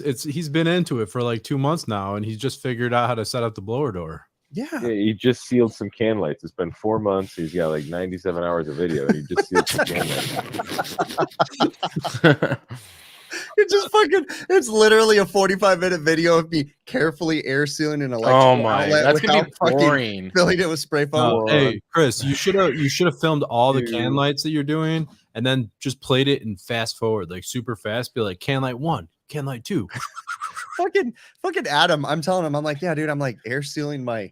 been into it for like 2 months now, and he's just figured out how to set up the blower door. Yeah. Yeah, he just sealed some can lights. It's been 4 months. He's got like 97 hours of video, and he just sealed some can lights. It's literally a 45-minute video of me carefully air sealing an electrical Oh my, outlet that's gonna be without fucking boring. filling it with spray foam. Hey, Chris, you should have filmed all the can Dude. lights that you're doing, and then just played it in fast forward, like super fast. Be like, can light 1, can light 2. fucking Adam, I'm telling him, I'm like, yeah, dude, I'm like air sealing my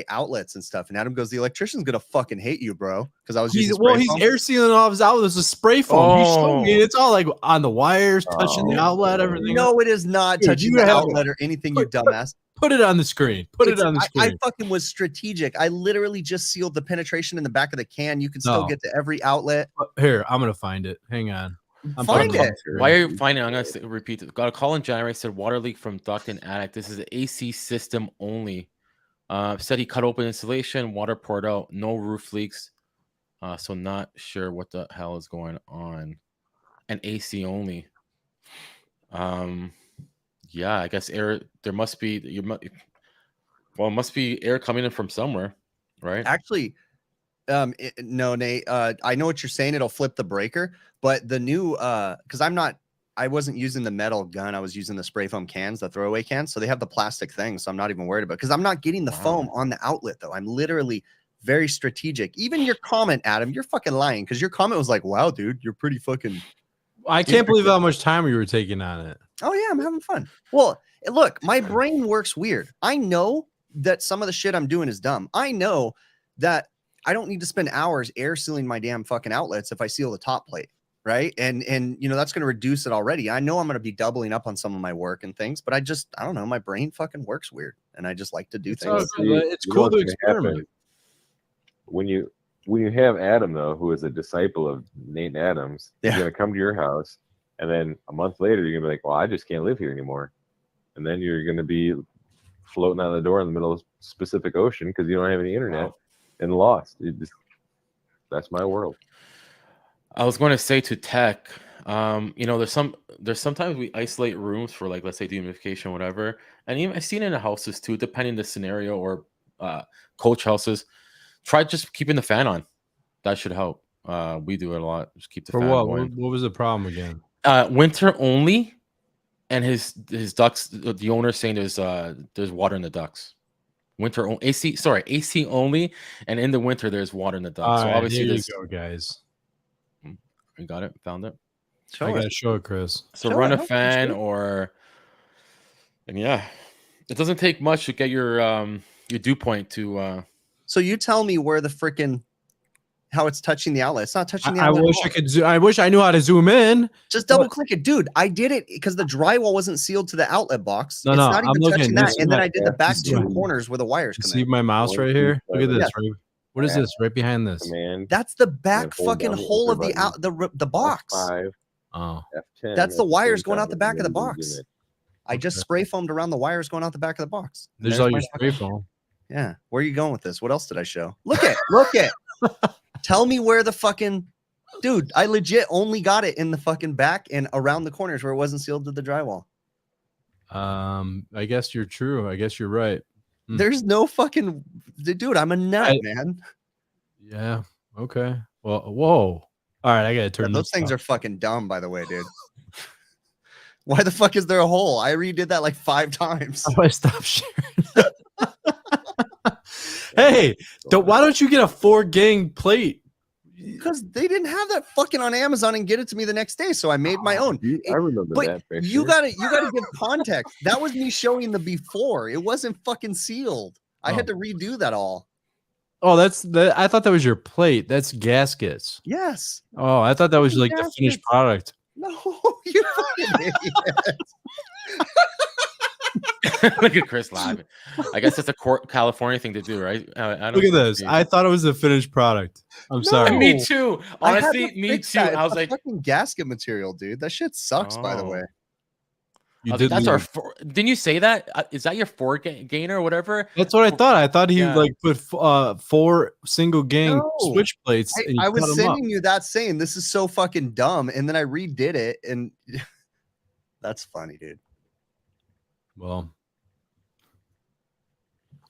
outlets and stuff. And Adam goes, the electrician's gonna fucking hate you, bro. Because I was using spray foam. Air sealing all of his outlets with spray foam. He showed me, Oh. it's all like on the wires, touching the Oh, outlet, man. everything. No, it is not Dude, touching you the have- outlet or anything, you dumbass. Put it on the screen. Put it on the I screen. fucking was strategic. I literally just sealed the penetration in the back of the can. You can still No. get to every outlet. Here, I'm gonna find it. Hang on. I'm Find putting it. Why are you finding? I'm gonna repeat it. Got a call in January. Said water leak from duct and attic. This is an AC system only. Said he cut open insulation, water poured out, no roof leaks. So not sure what the hell is going on. And AC only. Yeah, I guess air. There must be it must be air coming in from somewhere, right? Actually, no, Nate. I know what you're saying. It'll flip the breaker, but the new because I wasn't using the metal gun. I was using the spray foam cans, the throwaway cans. So they have the plastic thing. So I'm not even worried about because I'm not getting the foam on the outlet though. I'm literally very strategic. Even your comment, Adam, you're fucking lying because your comment was like, "Wow, dude, you're pretty fucking." I can't believe how much time we were taking on it. Oh yeah, I'm having fun. Well, Look, my brain works weird. I know that some of the shit I'm doing is dumb. I know that I don't need to spend hours air sealing my damn fucking outlets if I seal the top plate, right? And that's going to reduce it already. I know I'm going to be doubling up on some of my work and things, but I don't know. My brain fucking works weird, and I just like to do things. It's cool to experiment. When you have Adam though, who is a disciple of Nate Adams, he's going to come to your house, and then a month later you're going to be like, well, I just can't live here anymore, and then you're going to be floating out the door in the middle of the Pacific Ocean because you don't have any internet and lost. That's my world. I was going to say to tech, there's sometimes we isolate rooms for, like, let's say dehumidification, whatever. And even I've seen it in the houses too, depending on the scenario, or coach houses. Try just keeping the fan on. That should help. We do it a lot. Just keep the fan going. What was the problem again? Winter only, and his ducts. The owner saying there's water in the ducts. Winter AC only, and in the winter there's water in the ducts. So obviously here you go, guys. We got it, found it. I gotta show it, Chris. So run a fan, it doesn't take much to get your dew point to. So you tell me where the freaking how it's touching the outlet. It's not touching the outlet. I wish I knew how to zoom in. Just double click it, dude. I did it because the drywall wasn't sealed to the outlet box. No, it's not I'm even touching that. And then I did the back two right. corners where the wires come See in. my mouse right here? Look at this. Yeah. Right? What is this right behind this? That's the back fucking hole of the box. F5, Oh, F10, that's the wires going F10, out the back of the box. I just spray foamed around the wires going out the back of the box. there's all your spray foam. Yeah. Where are you going with this? What else did I show? Look at. Tell me where the fucking dude. I legit only got it in the fucking back and around the corners where it wasn't sealed to the drywall. I guess you're true. I guess you're right. There's no fucking dude. I'm a nut, man. Yeah. Okay. Well, whoa. All right. I gotta turn those things are fucking dumb, by the way, dude. Why the fuck is there a hole? I redid that like 5 times. How do I stop sharing? Hey, why don't you get a 4-gang plate? Because they didn't have that fucking on Amazon and get it to me the next day, so I made my own. I remember that picture. You gotta give context. That was me showing the before. It wasn't fucking sealed. I had to redo that all. Oh, I thought that was your plate. That's gaskets. Yes. Oh, I thought that was like the finished product. No, you fucking idiot. Look at Chris laughing. I guess it's a California thing to do, right? Look at this. I thought it was a finished product. I'm sorry. Me too. Honestly, me too. I was like, fucking gasket material, dude. That shit sucks, by the way. That's our. Didn't you say that? Is that your 4-gainer or whatever? That's what I thought. I thought he like put 4 single gang switch plates. I was sending you that saying this is so fucking dumb, and then I redid it, and that's funny, dude. Well,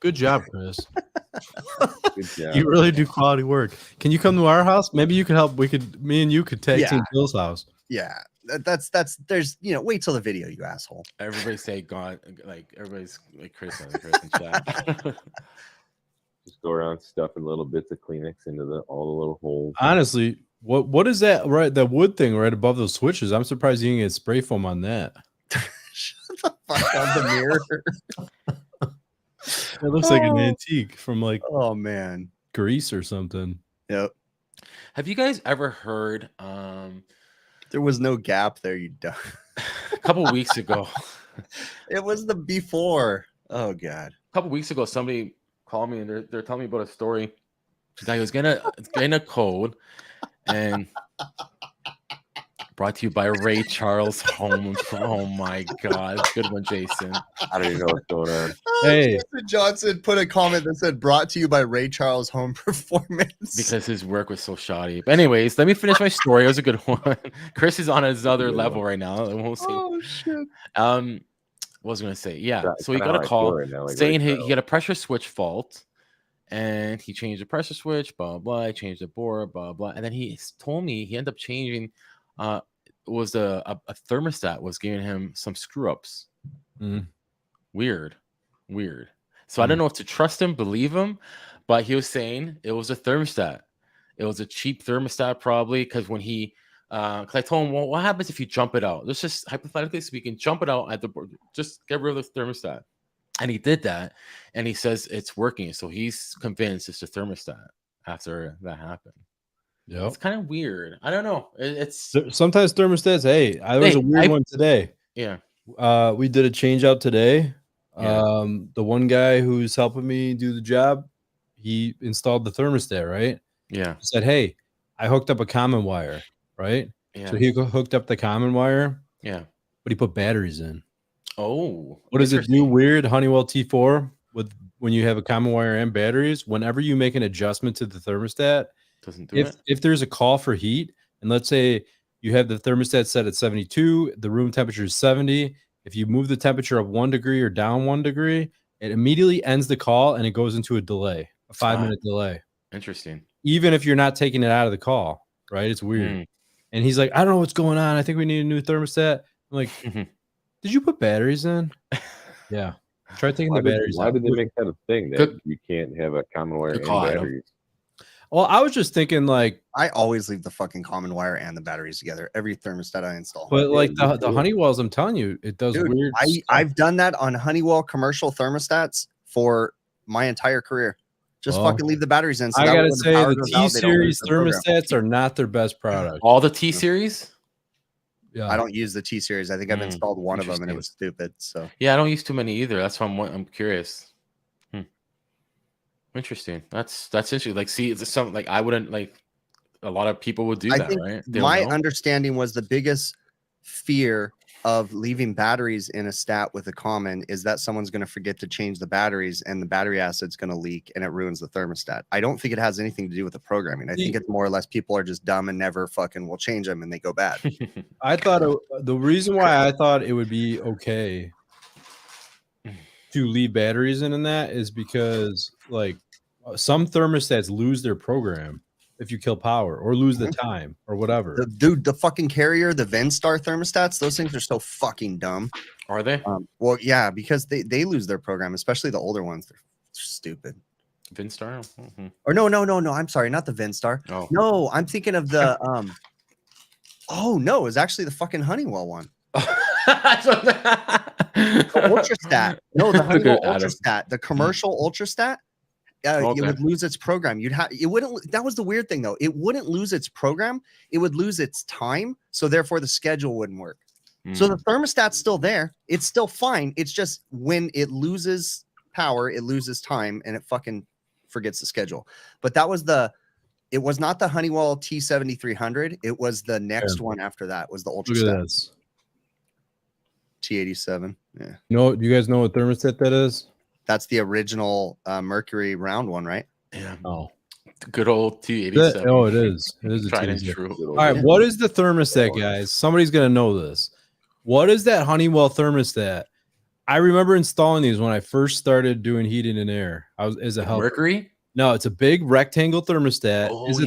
good job, Chris. Good job. You really do quality work. Can you come to our house? Maybe you could help. Me and you could tag team Bill's house. Yeah. That's there's wait till the video, you asshole. Everybody say God, like everybody's like Chris in chat. Just go around stuffing little bits of Kleenex into all the little holes. Honestly, what is that that wood thing right above those switches? I'm surprised you didn't get spray foam on that. Shut the fuck on the mirror. It looks like an antique from like Greece or something. Yep. Have you guys ever heard there was no gap there, you dumb. A couple weeks ago. It was the before. Oh god. A couple weeks ago, somebody called me and they're telling me about a story. The guy was getting a code, and brought to you by Ray Charles Home. Oh my god. Good one, Jason. I don't even know what's going on. Hey, Jason Johnson put a comment that said brought to you by Ray Charles Home Performance. Because his work was so shoddy. But anyways, let me finish my story. It was a good one. Chris is on his other level right now. I won't say. Oh shit. What was I gonna say? Yeah. So he got a call saying he had a pressure switch fault, and he changed the pressure switch, blah blah. He changed the board, blah blah. And then he told me he ended up changing was a thermostat was giving him some screw ups. Weird. So I don't know if to trust him, believe him, but he was saying it was a thermostat. It was a cheap thermostat, probably, because when he Because I told him, well, what happens if you jump it out? Let's just hypothetically speaking, jump it out at the board, just get rid of the thermostat. And he did that, and he says it's working. So he's convinced it's the thermostat after that happened. Yep. It's kind of weird. I don't know. It's Sometimes thermostats. Hey, there was a weird one today. Yeah. We did a change out today. Yeah. The one guy who's helping me do the job, he installed the thermostat, right? Yeah. He said, hey, I hooked up a common wire, right? Yeah. So he hooked up the common wire. Yeah. But he put batteries in. Oh. What does it do weird, Honeywell T4, with when you have a common wire and batteries? Whenever you make an adjustment to the thermostat, doesn't do it. If there's a call for heat, and let's say you have the thermostat set at 72, the room temperature is 70. If you move the temperature up 1 degree or down 1 degree, it immediately ends the call and it goes into a delay, a 5-minute delay. Interesting. Even if you're not taking it out of the call, right? It's weird. And he's like, I don't know what's going on. I think we need a new thermostat. I'm like, did you put batteries in? Yeah. Try taking the batteries out. Why did they make that a thing that you can't have a common wire and batteries? Well, I was just thinking, like, I always leave the fucking common wire and the batteries together every thermostat I install. But like the Honeywells, I'm telling you, it does weird. I've done that on Honeywell commercial thermostats for my entire career. Just fucking leave the batteries in. So I gotta say, the T-Series thermostats are not their best product. All the T-Series? Yeah, I don't use the T-Series. I think I've installed one of them and it was stupid. So yeah, I don't use too many either. That's why I'm curious. Interesting. That's interesting. Like, see, it's something like I wouldn't like. A lot of people would do that, right? My understanding was the biggest fear of leaving batteries in a stat with a common is that someone's going to forget to change the batteries and the battery acid's going to leak and it ruins the thermostat. I don't think it has anything to do with the programming. I think it's more or less people are just dumb and never fucking will change them and they go bad. I thought the reason why I thought it would be okay to leave batteries in that is because like some thermostats lose their program if you kill power or lose the time or whatever. The fucking Carrier, the Venstar thermostats, those things are so fucking dumb. Are they? Well, yeah, because they lose their program, especially the older ones. They're stupid. Venstar? Or no. I'm sorry, not the Venstar. Oh. No, I'm thinking of the oh no, it's actually the fucking Honeywell one. The Ultrastat. No, the Honeywell Ultrastat, the commercial Ultrastat. It would lose its program. It wouldn't. That was the weird thing, though. It wouldn't lose its program. It would lose its time. So therefore, the schedule wouldn't work. So the thermostat's still there. It's still fine. It's just when it loses power, it loses time, and it fucking forgets the schedule. But that was it was not the Honeywell T7300. It was the next one after that. Was the Ultrastat. T87. Yeah. No, do you guys know what thermostat that is? That's the original Mercury round one, right? Yeah. Oh, good old T87. Oh, it is. It is a tried and T87. true. All right, what is the thermostat, guys? Somebody's gonna know this. What is that Honeywell thermostat? I remember installing these when I first started doing heating and air. I was as a helper. Mercury? No, it's a big rectangle thermostat. Oh, is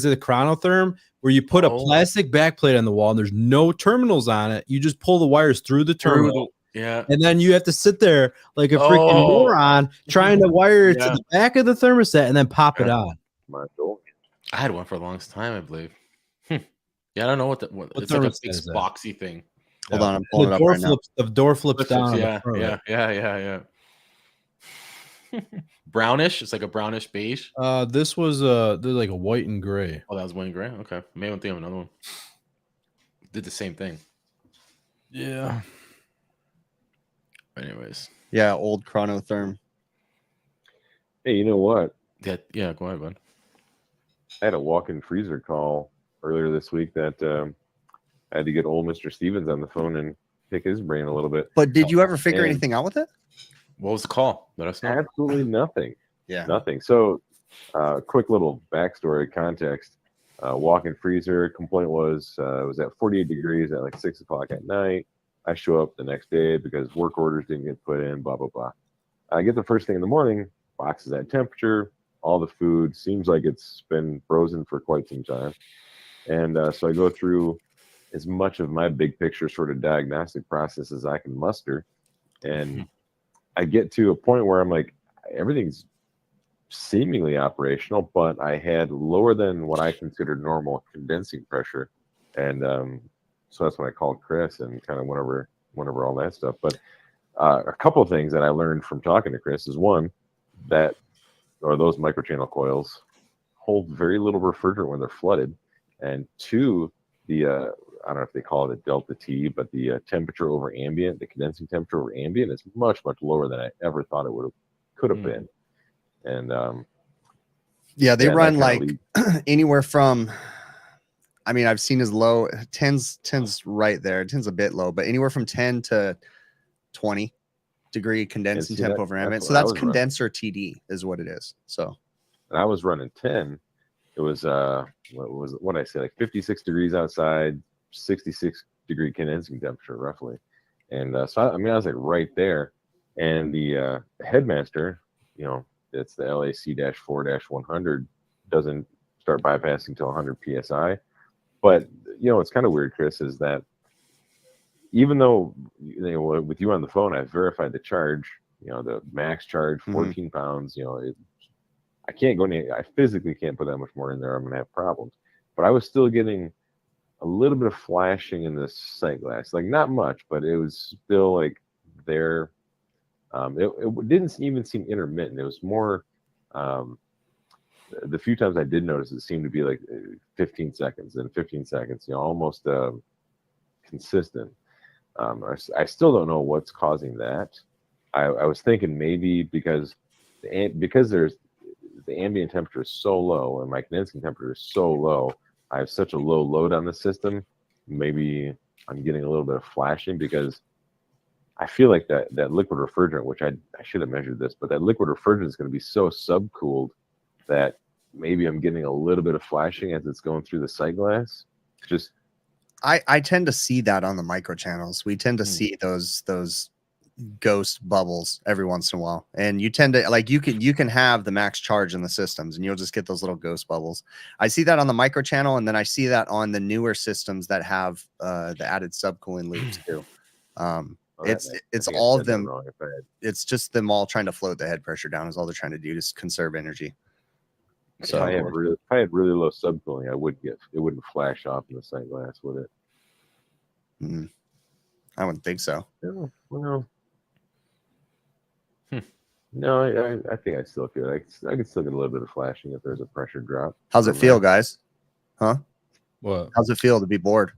it the chronotherm where you put a plastic backplate on the wall and there's no terminals on it? You just pull the wires through the terminal. Yeah. And then you have to sit there like a freaking moron trying to wire it to the back of the thermostat and then pop it on. I had one for the longest time, I believe. Yeah, I don't know what it's like a big boxy thing. Hold on, I'm pulling it up right now. The door flips down. Yeah. Brownish. It's like a brownish beige. This was like a white and gray. Oh, that was white and gray. Okay, maybe I'm thinking of another one. Did the same thing. Yeah. Anyways. Yeah, old chronotherm. Hey, you know what? Yeah, go ahead, bud. I had a walk-in freezer call earlier this week that I had to get old Mr. Stevens on the phone and pick his brain a little bit. But did you ever figure anything out with it? What was the call? Let us know. Absolutely nothing. Yeah. Nothing. So, quick little backstory context. Walk-in freezer complaint was it was at 48 degrees at like 6 o'clock at night. I show up the next day because work orders didn't get put in, blah, blah, blah. I get the first thing in the morning, box is at temperature, all the food seems like it's been frozen for quite some time. And so I go through as much of my big picture sort of diagnostic process as I can muster. And I get to a point where I'm like, everything's seemingly operational, but I had lower than what I considered normal condensing pressure And so that's when I called Chris and kind of went over all that stuff. But a couple of things that I learned from talking to Chris is one, that those microchannel coils hold very little refrigerant when they're flooded, and two, the I don't know if they call it a delta T, but the temperature over ambient, the condensing temperature over ambient, is much lower than I ever thought it could have been. And yeah, they run like anywhere from, I mean, I've seen as low 10's right there. 10's a bit low, but anywhere from 10 to 20 degree condensing temp over ambient. So that's condenser TD is what it is. So, and I was running 10. It was what I say, like 56 degrees outside, 66 degree condensing temperature roughly. And so I was like right there. And the headmaster, it's the LAC-4-100, doesn't start bypassing till 100 psi. But it's kind of weird, Chris, is that even though with you on the phone, I verified the charge, the max charge, 14 pounds, I can't go I physically can't put that much more in there. I'm gonna have problems. But I was still getting a little bit of flashing in the sight glass, like not much, but it was still like there. It didn't even seem intermittent. It was more the few times I did notice, it seemed to be like 15 seconds and 15 seconds, almost consistent. I still don't know what's causing that. I was thinking maybe because there's the ambient temperature is so low and my condensing temperature is so low, I have such a low load on the system. Maybe I'm getting a little bit of flashing because I feel like that liquid refrigerant, which I should have measured this, but that liquid refrigerant is going to be so subcooled that maybe I'm getting a little bit of flashing as it's going through the sight glass. Just I tend to see that on the microchannels. We tend to see those ghost bubbles every once in a while, and you tend to like you can have the max charge in the systems and you'll just get those little ghost bubbles. I see that on the microchannel, and then I see that on the newer systems that have the added subcooling loops too. It's all of them. It's just them all trying to float the head pressure down is all they're trying to do to conserve energy. So if I had really low subcooling, it wouldn't flash off in the sight glass, would it? I wouldn't think so. No, well, no, I think I still feel like I could still get a little bit of flashing if there's a pressure drop. How's it feel, guys? Huh? What? How's it feel to be bored?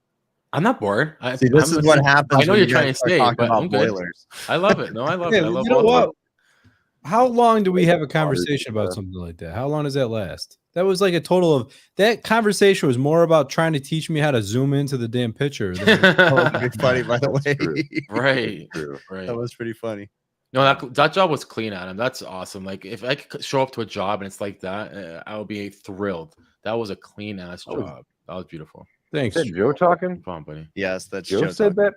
I'm not bored. This is what happens. I know you're trying to stay, but I'm good. Boilers. I love it. No, I love it. I love you know what? How long do we have a conversation about something like that? How long does that last? That was like a total of that conversation was more about trying to teach me how to zoom into the damn picture. Pretty funny, by the way. Right. That was pretty funny. No, that job was clean, Adam. That's awesome. Like if I could show up to a job and it's like that, I would be thrilled. That was a clean ass job. That was beautiful. Thanks. Is that Joe talking? Come on, buddy. Yes, that's Joe said talking.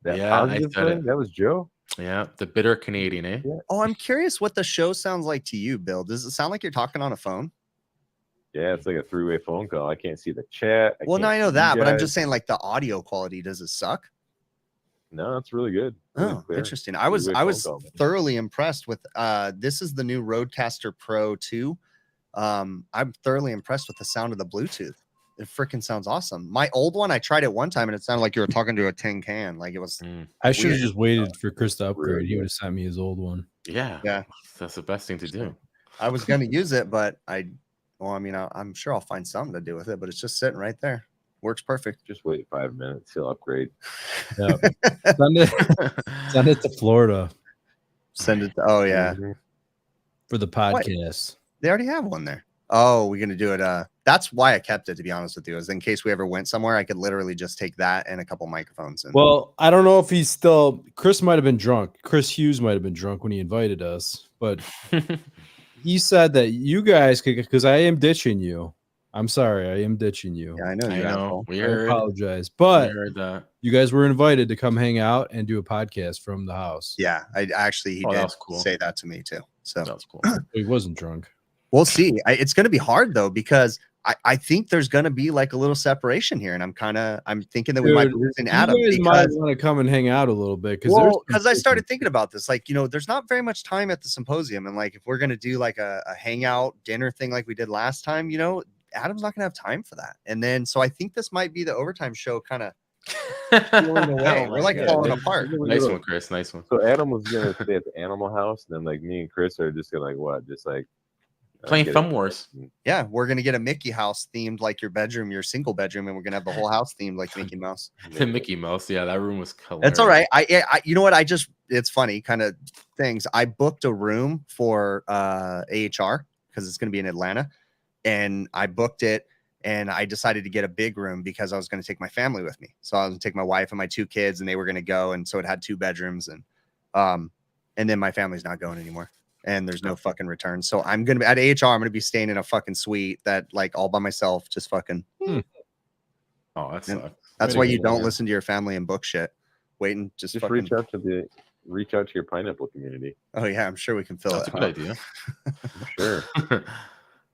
that. Yeah, positive I said thing? it. That was Joe. Yeah, the bitter Canadian, eh? Yeah. Oh, I'm curious what the show sounds like to you, Bill. Does it sound like you're talking on a phone? Yeah, it's like a three-way phone call. I can't see the chat. Well, no, I know that, but I'm just saying, like the audio quality. Does it suck? No, it's really good. Really Oh, clear. interesting. I was thoroughly impressed with this is the new Rodecaster Pro 2. I'm thoroughly impressed with the sound of the Bluetooth. It freaking sounds awesome. My old one, I tried it one time and it sounded like you were talking to a tin can. Like it was. I should have just waited for Chris to upgrade. He would have sent me his old one. Yeah. Yeah. That's the best thing to do. I was going to use it, but I'm sure I'll find something to do with it, but it's just sitting right there. Works perfect. Just wait 5 minutes. He'll upgrade. Yeah. Send it to Florida Send it. Oh yeah. for the podcast. They already have one there. Oh, we're gonna do it. That's why I kept it, to be honest with you, is in case we ever went somewhere, I could literally just take that and a couple microphones. And Well, I don't know if he's still. Chris might have been drunk. Chris Hughes might have been drunk when he invited us, but he said that you guys could, because I am ditching you. I'm sorry, I am ditching you. yeah, I know. I You know. asshole. We I heard, apologize, but we heard that. you guys were invited to come hang out and do a podcast from the house. Yeah, I actually he Oh, that did was cool. say that to me too. So That was cool. He wasn't drunk. we'll see. It's going to be hard though, because I think there's going to be like a little separation here, and I'm thinking that we might be losing Adam. You guys might want to come and hang out a little bit Because I started thinking about this, like, there's not very much time at the symposium, and like if we're going to do like a hangout dinner thing like we did last time, Adam's not gonna have time for that. And then so I think this might be the overtime show kind of Going away. We're like falling apart. Nice one, Chris. Nice one. So Adam was gonna stay at the animal house, and then like me and Chris are just gonna like what, just like Playing get Thumb it- Wars. Yeah, we're gonna get a Mickey house themed like your bedroom, your single bedroom, and we're gonna have the whole house themed like Mickey Mouse. The Mickey Mouse. Yeah, that room was hilarious. That's all right. I you know what? It's funny kind of things. I booked a room for AHR because it's gonna be in Atlanta, and I booked it. And I decided to get a big room because I was going to take my family with me. So I was going to take my wife and my 2 kids, and they were going to go. And so it had 2 bedrooms, and then my family's not going anymore, and there's no fucking return. So I'm going to be at AHR. I'm going to be staying in a fucking suite that like all by myself, just fucking. Oh, that And sucks. That's Way why to you go, don't man. listen to your family and book shit. Wait and just fucking. reach out to your pineapple community. Oh yeah, I'm sure we can fill That's it. a good idea. Sure.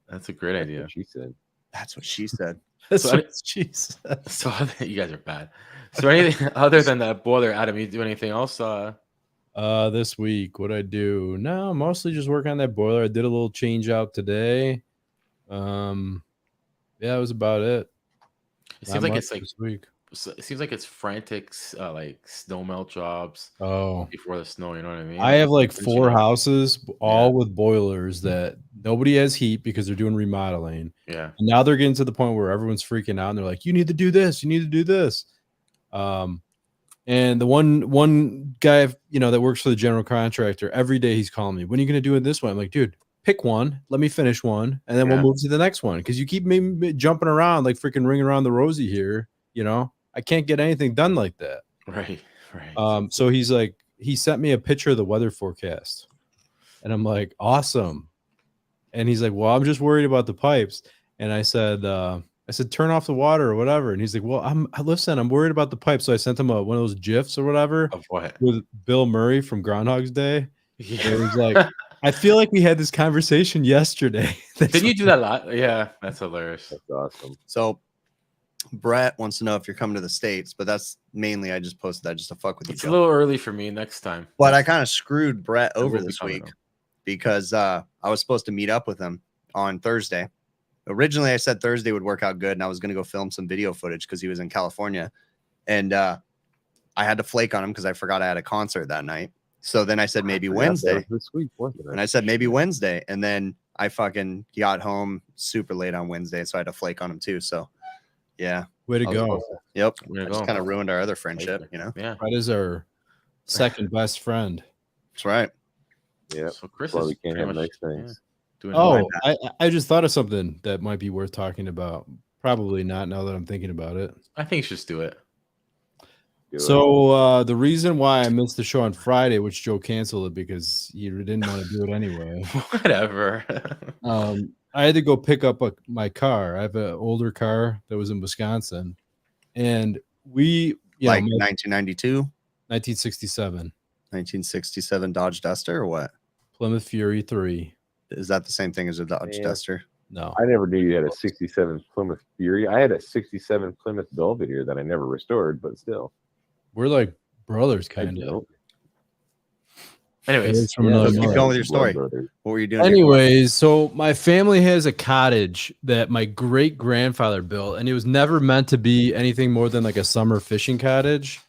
That's a great That's idea. what she said. That's what she said. That's So, what she said. So you guys are bad. So anything other than that boiler, Adam, you do anything else? This week, what I do? No, mostly just work on that boiler. I did a little change out today. Yeah, that was about it. It Not seems like much it's like this week. it seems like it's frantic, like snow melt jobs Oh, before the snow. You know what I mean? I have like Finishing 4 up. houses, all with boilers that nobody has heat because they're doing remodeling. Yeah. And now they're getting to the point where everyone's freaking out and they're like, you need to do this, you need to do this. And the one guy, that works for the general contractor, every day he's calling me, when are you going to do it this one? I'm like, dude, pick one, let me finish one, and then we'll Yeah. move to the next one. Because you keep me jumping around like freaking ringing around the rosy here. I can't get anything done like that. Right. Right. So he's like, he sent me a picture of the weather forecast, and I'm like, awesome. And he's like, well, I'm just worried about the pipes. And I said, turn off the water or whatever. And he's like, well, I'm worried about the pipes. So I sent him one of those GIFs or whatever Of what? with Bill Murray from Groundhog's Day. Yeah. And he's like, I feel like we had this conversation yesterday. Didn't you do that a lot? Yeah, that's hilarious. That's awesome. So Brett wants to know if you're coming to the States, but that's mainly I just posted that just to fuck with you. It's a Joe. little early for me next time. But I kind of screwed Brett I will over be this coming, week though. because I was supposed to meet up with him on Thursday. Originally, I said Thursday would work out good, and I was going to go film some video footage because he was in California. And I had to flake on him because I forgot I had a concert that night. So then I said maybe I forgot that Wednesday. was this week, wasn't it? And I said maybe Wednesday. And then I fucking got home super late on Wednesday, so I had to flake on him too. So yeah. Way to I was go. supposed to- Yep. Way to I just go. kind of ruined our other friendship, Yeah. Brett is our second best friend. That's right. Yeah. So Chris Well, is we can't pretty have much, nice things. doing Oh, fine. I just thought of something that might be worth talking about. Probably not now that I'm thinking about it. I think you should just do it. Do it. So the reason why I missed the show on Friday, which Joe canceled it because he didn't want to do it anyway. Whatever. I had to go pick up my car. I have an older car that was in Wisconsin, and we, Like 1992, 1967 1967 Dodge Duster or what? Plymouth Fury 3. Is that the same thing as a Dodge Yeah. Duster? No, I never knew you had a 67 Plymouth Fury. I had a 67 Plymouth Belvedere that I never restored, but still. we're like brothers, I kind of. don't. Anyways, From Yeah, another let's keep mother. going with your Blood story. brothers. What were you doing? here? Anyways, so my family has a cottage that my great grandfather built, and it was never meant to be anything more than like a summer fishing cottage.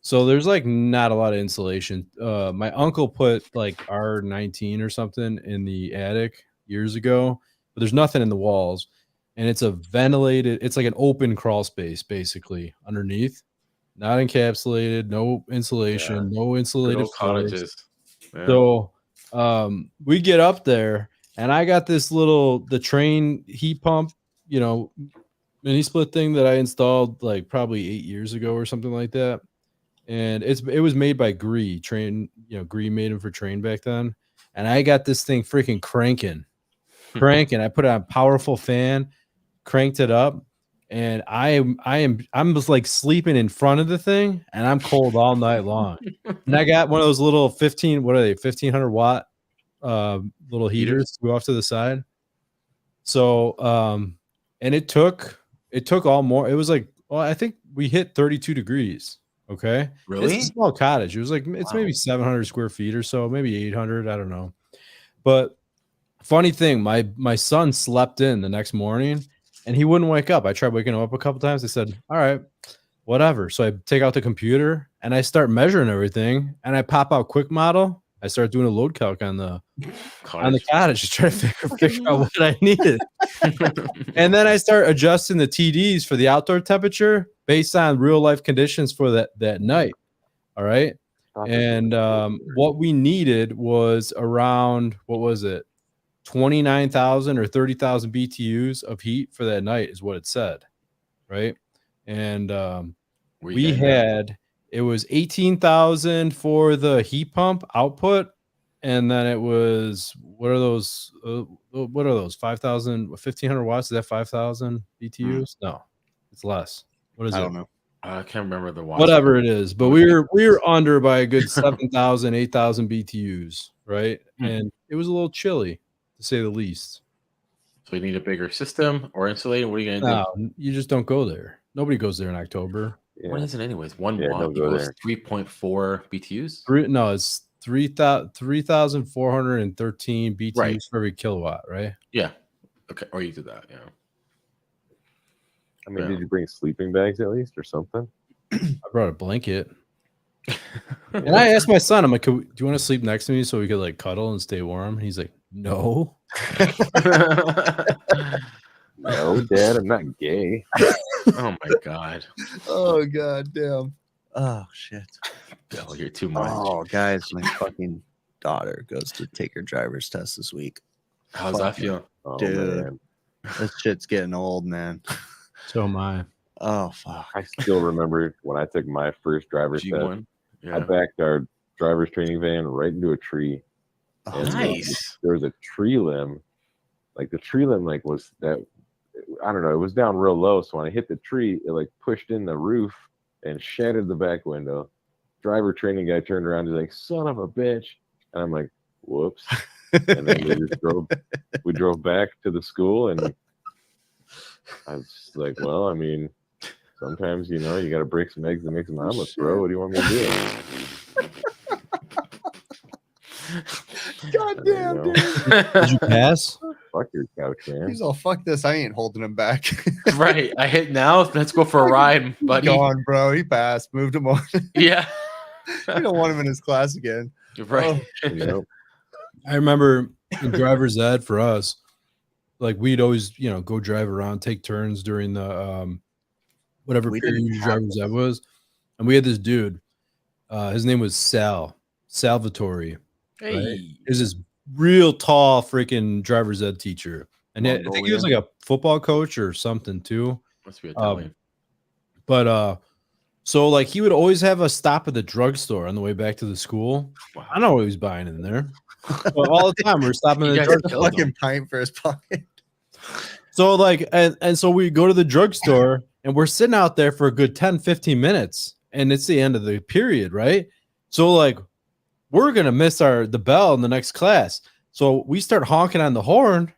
So there's like not a lot of insulation. My uncle put like R19 or something in the attic years ago, but there's nothing in the walls, and it's a ventilated. It's like an open crawl space basically underneath, not encapsulated, no insulation, no good insulated old floors. cottages. Yeah. So we get up there, and I got the train heat pump, mini split thing that I installed like probably 8 years ago or something like that. And it was made by Gree Train, Gree made them for Train back then. And I got this thing freaking cranking. I put it on a powerful fan, cranked it up, and I'm just like sleeping in front of the thing, and I'm cold all night long. And I got one of those little 1500 watt little heaters to go off to the side. So and it took all more. It was like, well, I think we hit 32 degrees. Okay. Really? It's a small cottage. It was like it's maybe 700 square feet or so, maybe 800. I don't know. But funny thing, my son slept in the next morning, and he wouldn't wake up. I tried waking him up a couple times. I said, all right, whatever. So I take out the computer and I start measuring everything, and I pop out quick model. I start doing a load calc on the cottage to try to figure out what I needed. And then I start adjusting the TDs for the outdoor temperature based on real life conditions for that night. All right. And what we needed was around, what was it? 29,000 or 30,000 BTUs of heat for that night is what it said. Right. And we had, it was 18,000 for the heat pump output. And then it was, what are those? 5,000, 1,500 watts? Is that 5,000 BTUs? No, it's less. What is it? I don't know. I can't remember the watts. Whatever it is, but we were under by a good 7,000, 8,000 BTUs, right? And it was a little chilly, to say the least. So you need a bigger system or insulating? What are you gonna do? No, you just don't go there. Nobody goes there in October. Yeah. What is it anyways? 1 Yeah, watt don't go equals there. 3.4 BTUs? It's 3,413 BTUs Right. for every kilowatt, right? Yeah. Okay. Or you do that, yeah. I mean, Yeah. did you bring sleeping bags at least or something? I brought a blanket. And I asked my son, I'm like, do you want to sleep next to me so we could like cuddle and stay warm? And he's like, no. No, Dad, I'm not gay. Oh my god. Oh god damn. Oh shit. Bill, you're too much. Oh guys, my fucking daughter goes to take her driver's test this week. How's that feel? Oh, Dude. man. This shit's getting old, man. So am I. Oh fuck. I still remember when I took my first driver's test. G1? I Yeah. backed our driver's training van right into a tree. Oh, And Nice. there was a tree limb. Like the tree limb, like was that, I don't know, it was down real low. So when I hit the tree, it like pushed in the roof and shattered the back window. Driver training guy turned around. He's like, "Son of a bitch!" And I'm like, "Whoops!" And then we drove back to the school, and I was just like, "Well, I mean, sometimes you know you got to break some eggs and make some omelets, bro. What do you want me to do?" God damn, dude. Did you pass? Fuck your couch, man. He's all fuck this. I ain't holding him back. Right. I hit now. Let's go for a ride, buddy. Gone, bro. He passed. Moved him on. Yeah. You don't want him in his class again. You're right. You know? I remember in driver's ed for us, like we'd always, go drive around, take turns during the whatever We period didn't your have driver's ed was. And we had this dude. His name was Salvatore. Hey. He was this real tall freaking driver's ed teacher. And I think he was like a football coach or something too. Must be Italian. But so like he would always have us stop at the drugstore on the way back to the school. Wow. I don't know what he was buying in there. But all the time we're stopping at You the guys drugstore. killed Fucking pint for his pocket. So like and so we go to the drugstore and we're sitting out there for a good 10-15 minutes and it's the end of the period, right? So like we're gonna miss the bell in the next class. So we start honking on the horn,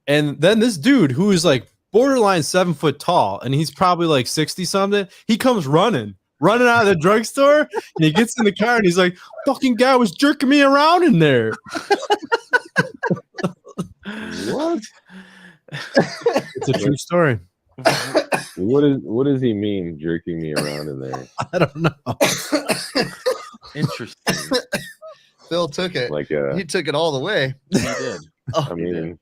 and then this dude who is like borderline 7 foot tall and he's probably like 60 something, he comes running out of the drugstore and he gets in the car and he's like, fucking guy was jerking me around in there. What? It's a true story. What does he mean, jerking me around in there? I don't know. Interesting. Phil took it. Like, He took it all the way. He did. Oh, I mean,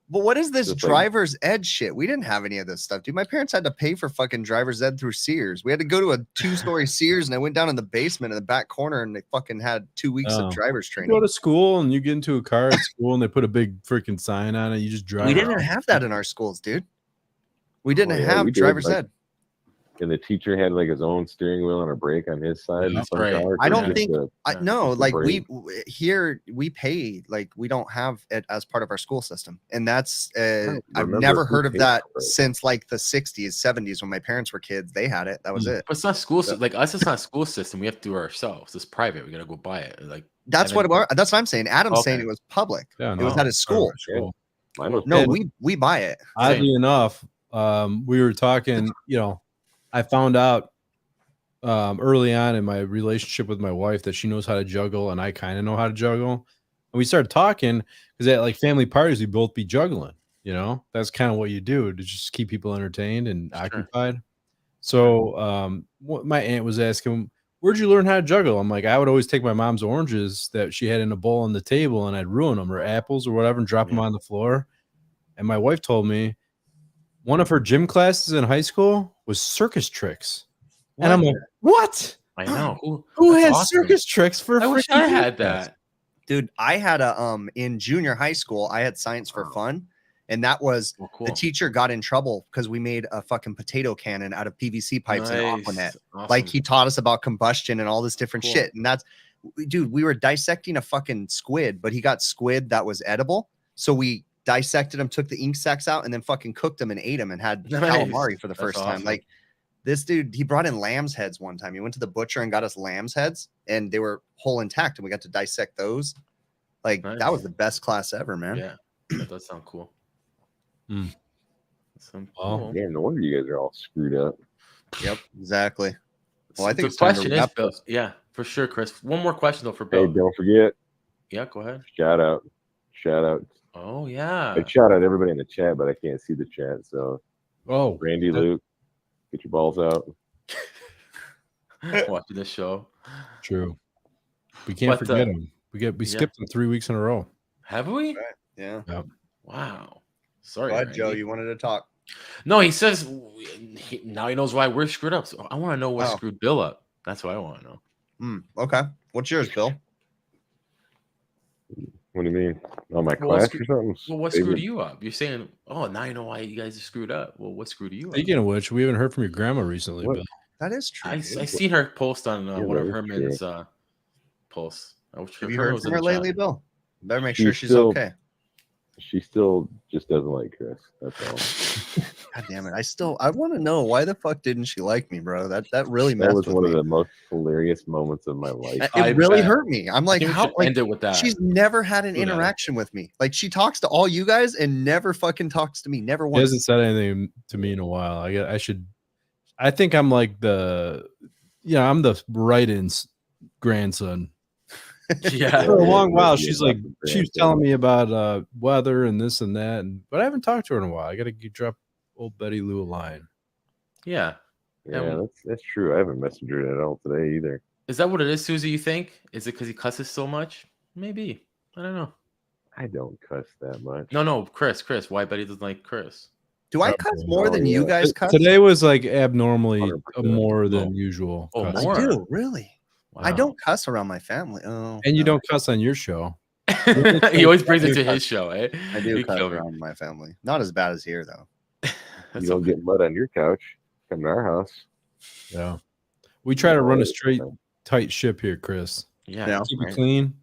but what is this just like- driver's ed shit? We didn't have any of this stuff, dude. My parents had to pay for fucking driver's ed through Sears. We had to go to a 2-story Sears, and I went down in the basement in the back corner, and they fucking had 2 weeks Oh. of driver's You go training. to school and you get into a car at school and they put a big freaking sign on it. You just drive. We didn't around. have that in our schools, dude. We didn't Oh, yeah, have we did, driver's like, ed. and the teacher had like his own steering wheel and a brake on his side. That's Some right. cars I were don't just, think- Yeah. No, just a like break. here we pay, like we don't have it as part of our school system, and that's don't I've remember never who heard of paid that for it. since like the 60s, 70s when my parents were kids. They had it. That was it. But it's not school like us. It's not school system. We have to do it ourselves. It's private. We gotta go buy it. Like That's and then- that's what I'm saying. Adam's saying Okay. it was public. Yeah, It was no. at his school. School. Mine was No, public. we buy it. Oddly enough, we were talking, I found out early on in my relationship with my wife that she knows how to juggle and I kind of know how to juggle. And we started talking because at like family parties, we'd both be juggling, You know, that's kind of what you do to just keep people entertained and occupied. So my aunt was asking, where'd you learn how to juggle? I'm like, I would always take my mom's oranges that she had in a bowl on the table and I'd ruin them, or apples or whatever, and drop them on the floor. And my wife told me one of her gym classes in high school was circus tricks. And I'm like, what? I know. Who That's has awesome. circus tricks for? I wish freaking I gym had class? that. Dude, I had a in junior high school, I had science for fun. And that was the teacher got in trouble because we made a fucking potato cannon out of PVC pipes and Aquanet. Awesome. Like he taught us about combustion and all this different shit. And that's, dude, we were dissecting a fucking squid, but he got squid that was edible. So we dissected them, took the ink sacs out, and then fucking cooked them and ate them and had calamari for the first time. Like this dude, he brought in lamb's heads one time. He went to the butcher and got us lamb's heads, and they were whole intact, and we got to dissect those. Like that was the best class ever, man. Yeah, that does sound cool. Oh, man, no wonder you guys are all screwed up. Yep, exactly. Well, I think the it's time to question is, wrap Bill, this. yeah, for sure, Chris. One more question though for Bill. Hey, don't forget. Yeah, go ahead. Shout out. Oh yeah. I shout out everybody in the chat, but I can't see the chat. So, Randy, Luke, get your balls out. Watching this show. True. We can't forget them. We skipped them 3 weeks in a row. Have we? Right. Yeah. Yep. Wow. Sorry, Go ahead, Joe. You wanted to talk. No, he says now he knows why we're screwed up. So I want to know what screwed Bill up. That's what I want to know. Okay. What's yours, Bill? What do you mean? Oh, my class or something? Well, what screwed you up? You're saying, oh, now you know why you guys are screwed up. Well, what screwed you up? Speaking of which, we haven't heard from your grandma recently, Bill. That is true. I seen her post on one of Herman's posts. Have you heard from her lately, Bill? Better make sure she's okay. She still just doesn't like Chris. That's all. God damn it! I want to know why the fuck didn't she like me, bro? That really messed with me. That was one of the most hilarious moments of my life. It really hurt me. I'm like, how? Like, end it with that. She's never had an interaction with me. Like, she talks to all you guys and never fucking talks to me. Never once. She hasn't said anything to me in a while. I think I'm like I'm the write-ins grandson. Yeah. For a long while, she was telling me about weather and this and that, but I haven't talked to her in a while. I got to drop old Betty Lou a line. Yeah. Yeah, that's true. I haven't messaged her at all today either. Is that what it is, Susie? You think? Is it because he cusses so much? Maybe. I don't know. I don't cuss that much. No, Chris. Why Betty doesn't like Chris? Do I cuss more than you guys cuss? Today was like abnormally 100%. more than usual. Oh, cussing. more? I do, really. Wow. I don't cuss around my family. Oh, And you don't cuss on your show. He always brings it to his show, eh? I do cuss around my family. Not as bad as here, though. You don't get mud on your couch. Come to our house. Yeah. We try to run a straight, tight ship here, Chris. Yeah. Keep it clean.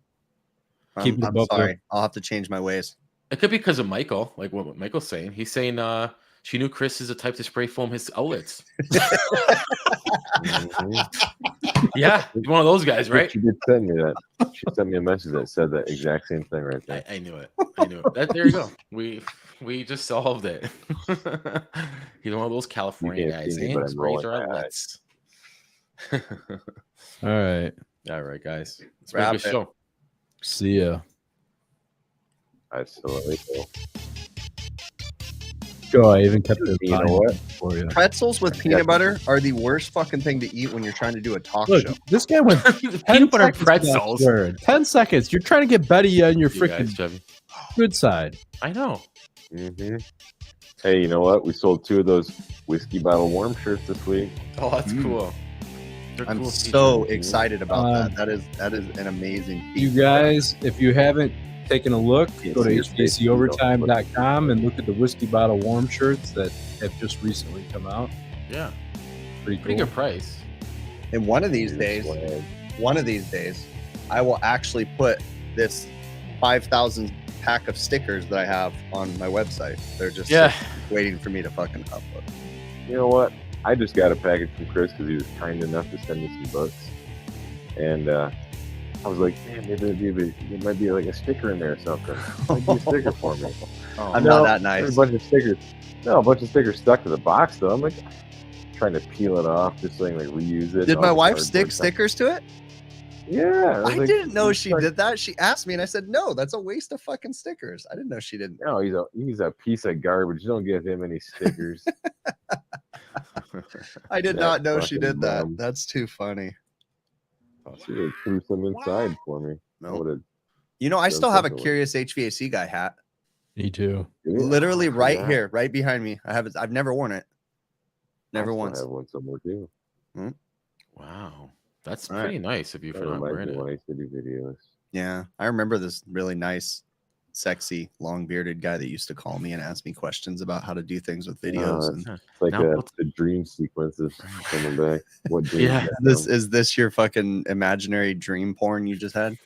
Keep it I'm above sorry. I'll have to change my ways. It could be because of Michael, like what Michael's saying. He's saying she knew Chris is the type to spray foam his outlets. Yeah, he's one of those guys, right? She did send me that. She sent me a message that said that exact same thing right there. I knew it. There you go. We just solved it. He's one of those California guys. Sprays our outlets. All right. All right, guys. It's been a good show. See ya. Absolutely. Joe, I even kept it. You know what? For you. Pretzels with peanut butter are the worst fucking thing to eat when you're trying to do a talk Look, show. this guy went peanut butter pretzels. 10 seconds. You're trying to get Betty on your freaking good side. I know. Mm-hmm. Hey, you know what? We sold 2 of those whiskey bottle warm shirts this week. Oh, that's cool. I'm cool so excited about that. That is an amazing feat. You guys, if you haven't taken a look, go to HVACOvertime.com and look at the whiskey bottle warm shirts that have just recently come out. Yeah. Pretty Pretty cool. good price. And one of these days, I will actually put this 5,000 pack of stickers that I have on my website. They're just waiting for me to fucking upload. You know what? I just got a package from Chris because he was kind enough to send me some books. And I was like, man, maybe there might be like a sticker in there or something. Might be a sticker for me. I'm not that nice. There's a bunch of stickers. No, a bunch of stickers stuck to the box though. I'm like trying to peel it off just so I can like reuse it. Did my wife stick stickers to it? Yeah, I didn't know she did that. She asked me, and I said, "No, that's a waste of fucking stickers." I didn't know she didn't. No, he's a piece of garbage. Don't give him any stickers. I did That not know she fucking did that. bum. That's too funny. She would threw some inside for me. I No. would've- You know, I Done still have a something with it. Curious HVAC guy hat, Me too. literally right Yeah. here, right behind me. I have it. I've never worn it. I Never still once. have one somewhere too. Wow, that's All right. pretty nice of you That for not reminds wearing me it. when I used to do videos. Yeah, I remember this really nice, sexy, long bearded guy that used to call me and ask me questions about how to do things with videos. And It's like Now what's- the dream sequences coming back. What dream? Yeah. is this your fucking imaginary dream porn you just had?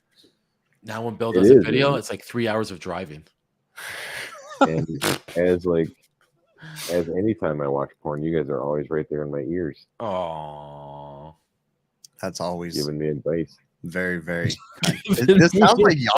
Now when Bill It does a is, video, man. it's like 3 hours of driving. And as any time I watch porn, you guys are always right there in my ears, Oh, That's always giving me advice. very, very. This sounds like y'all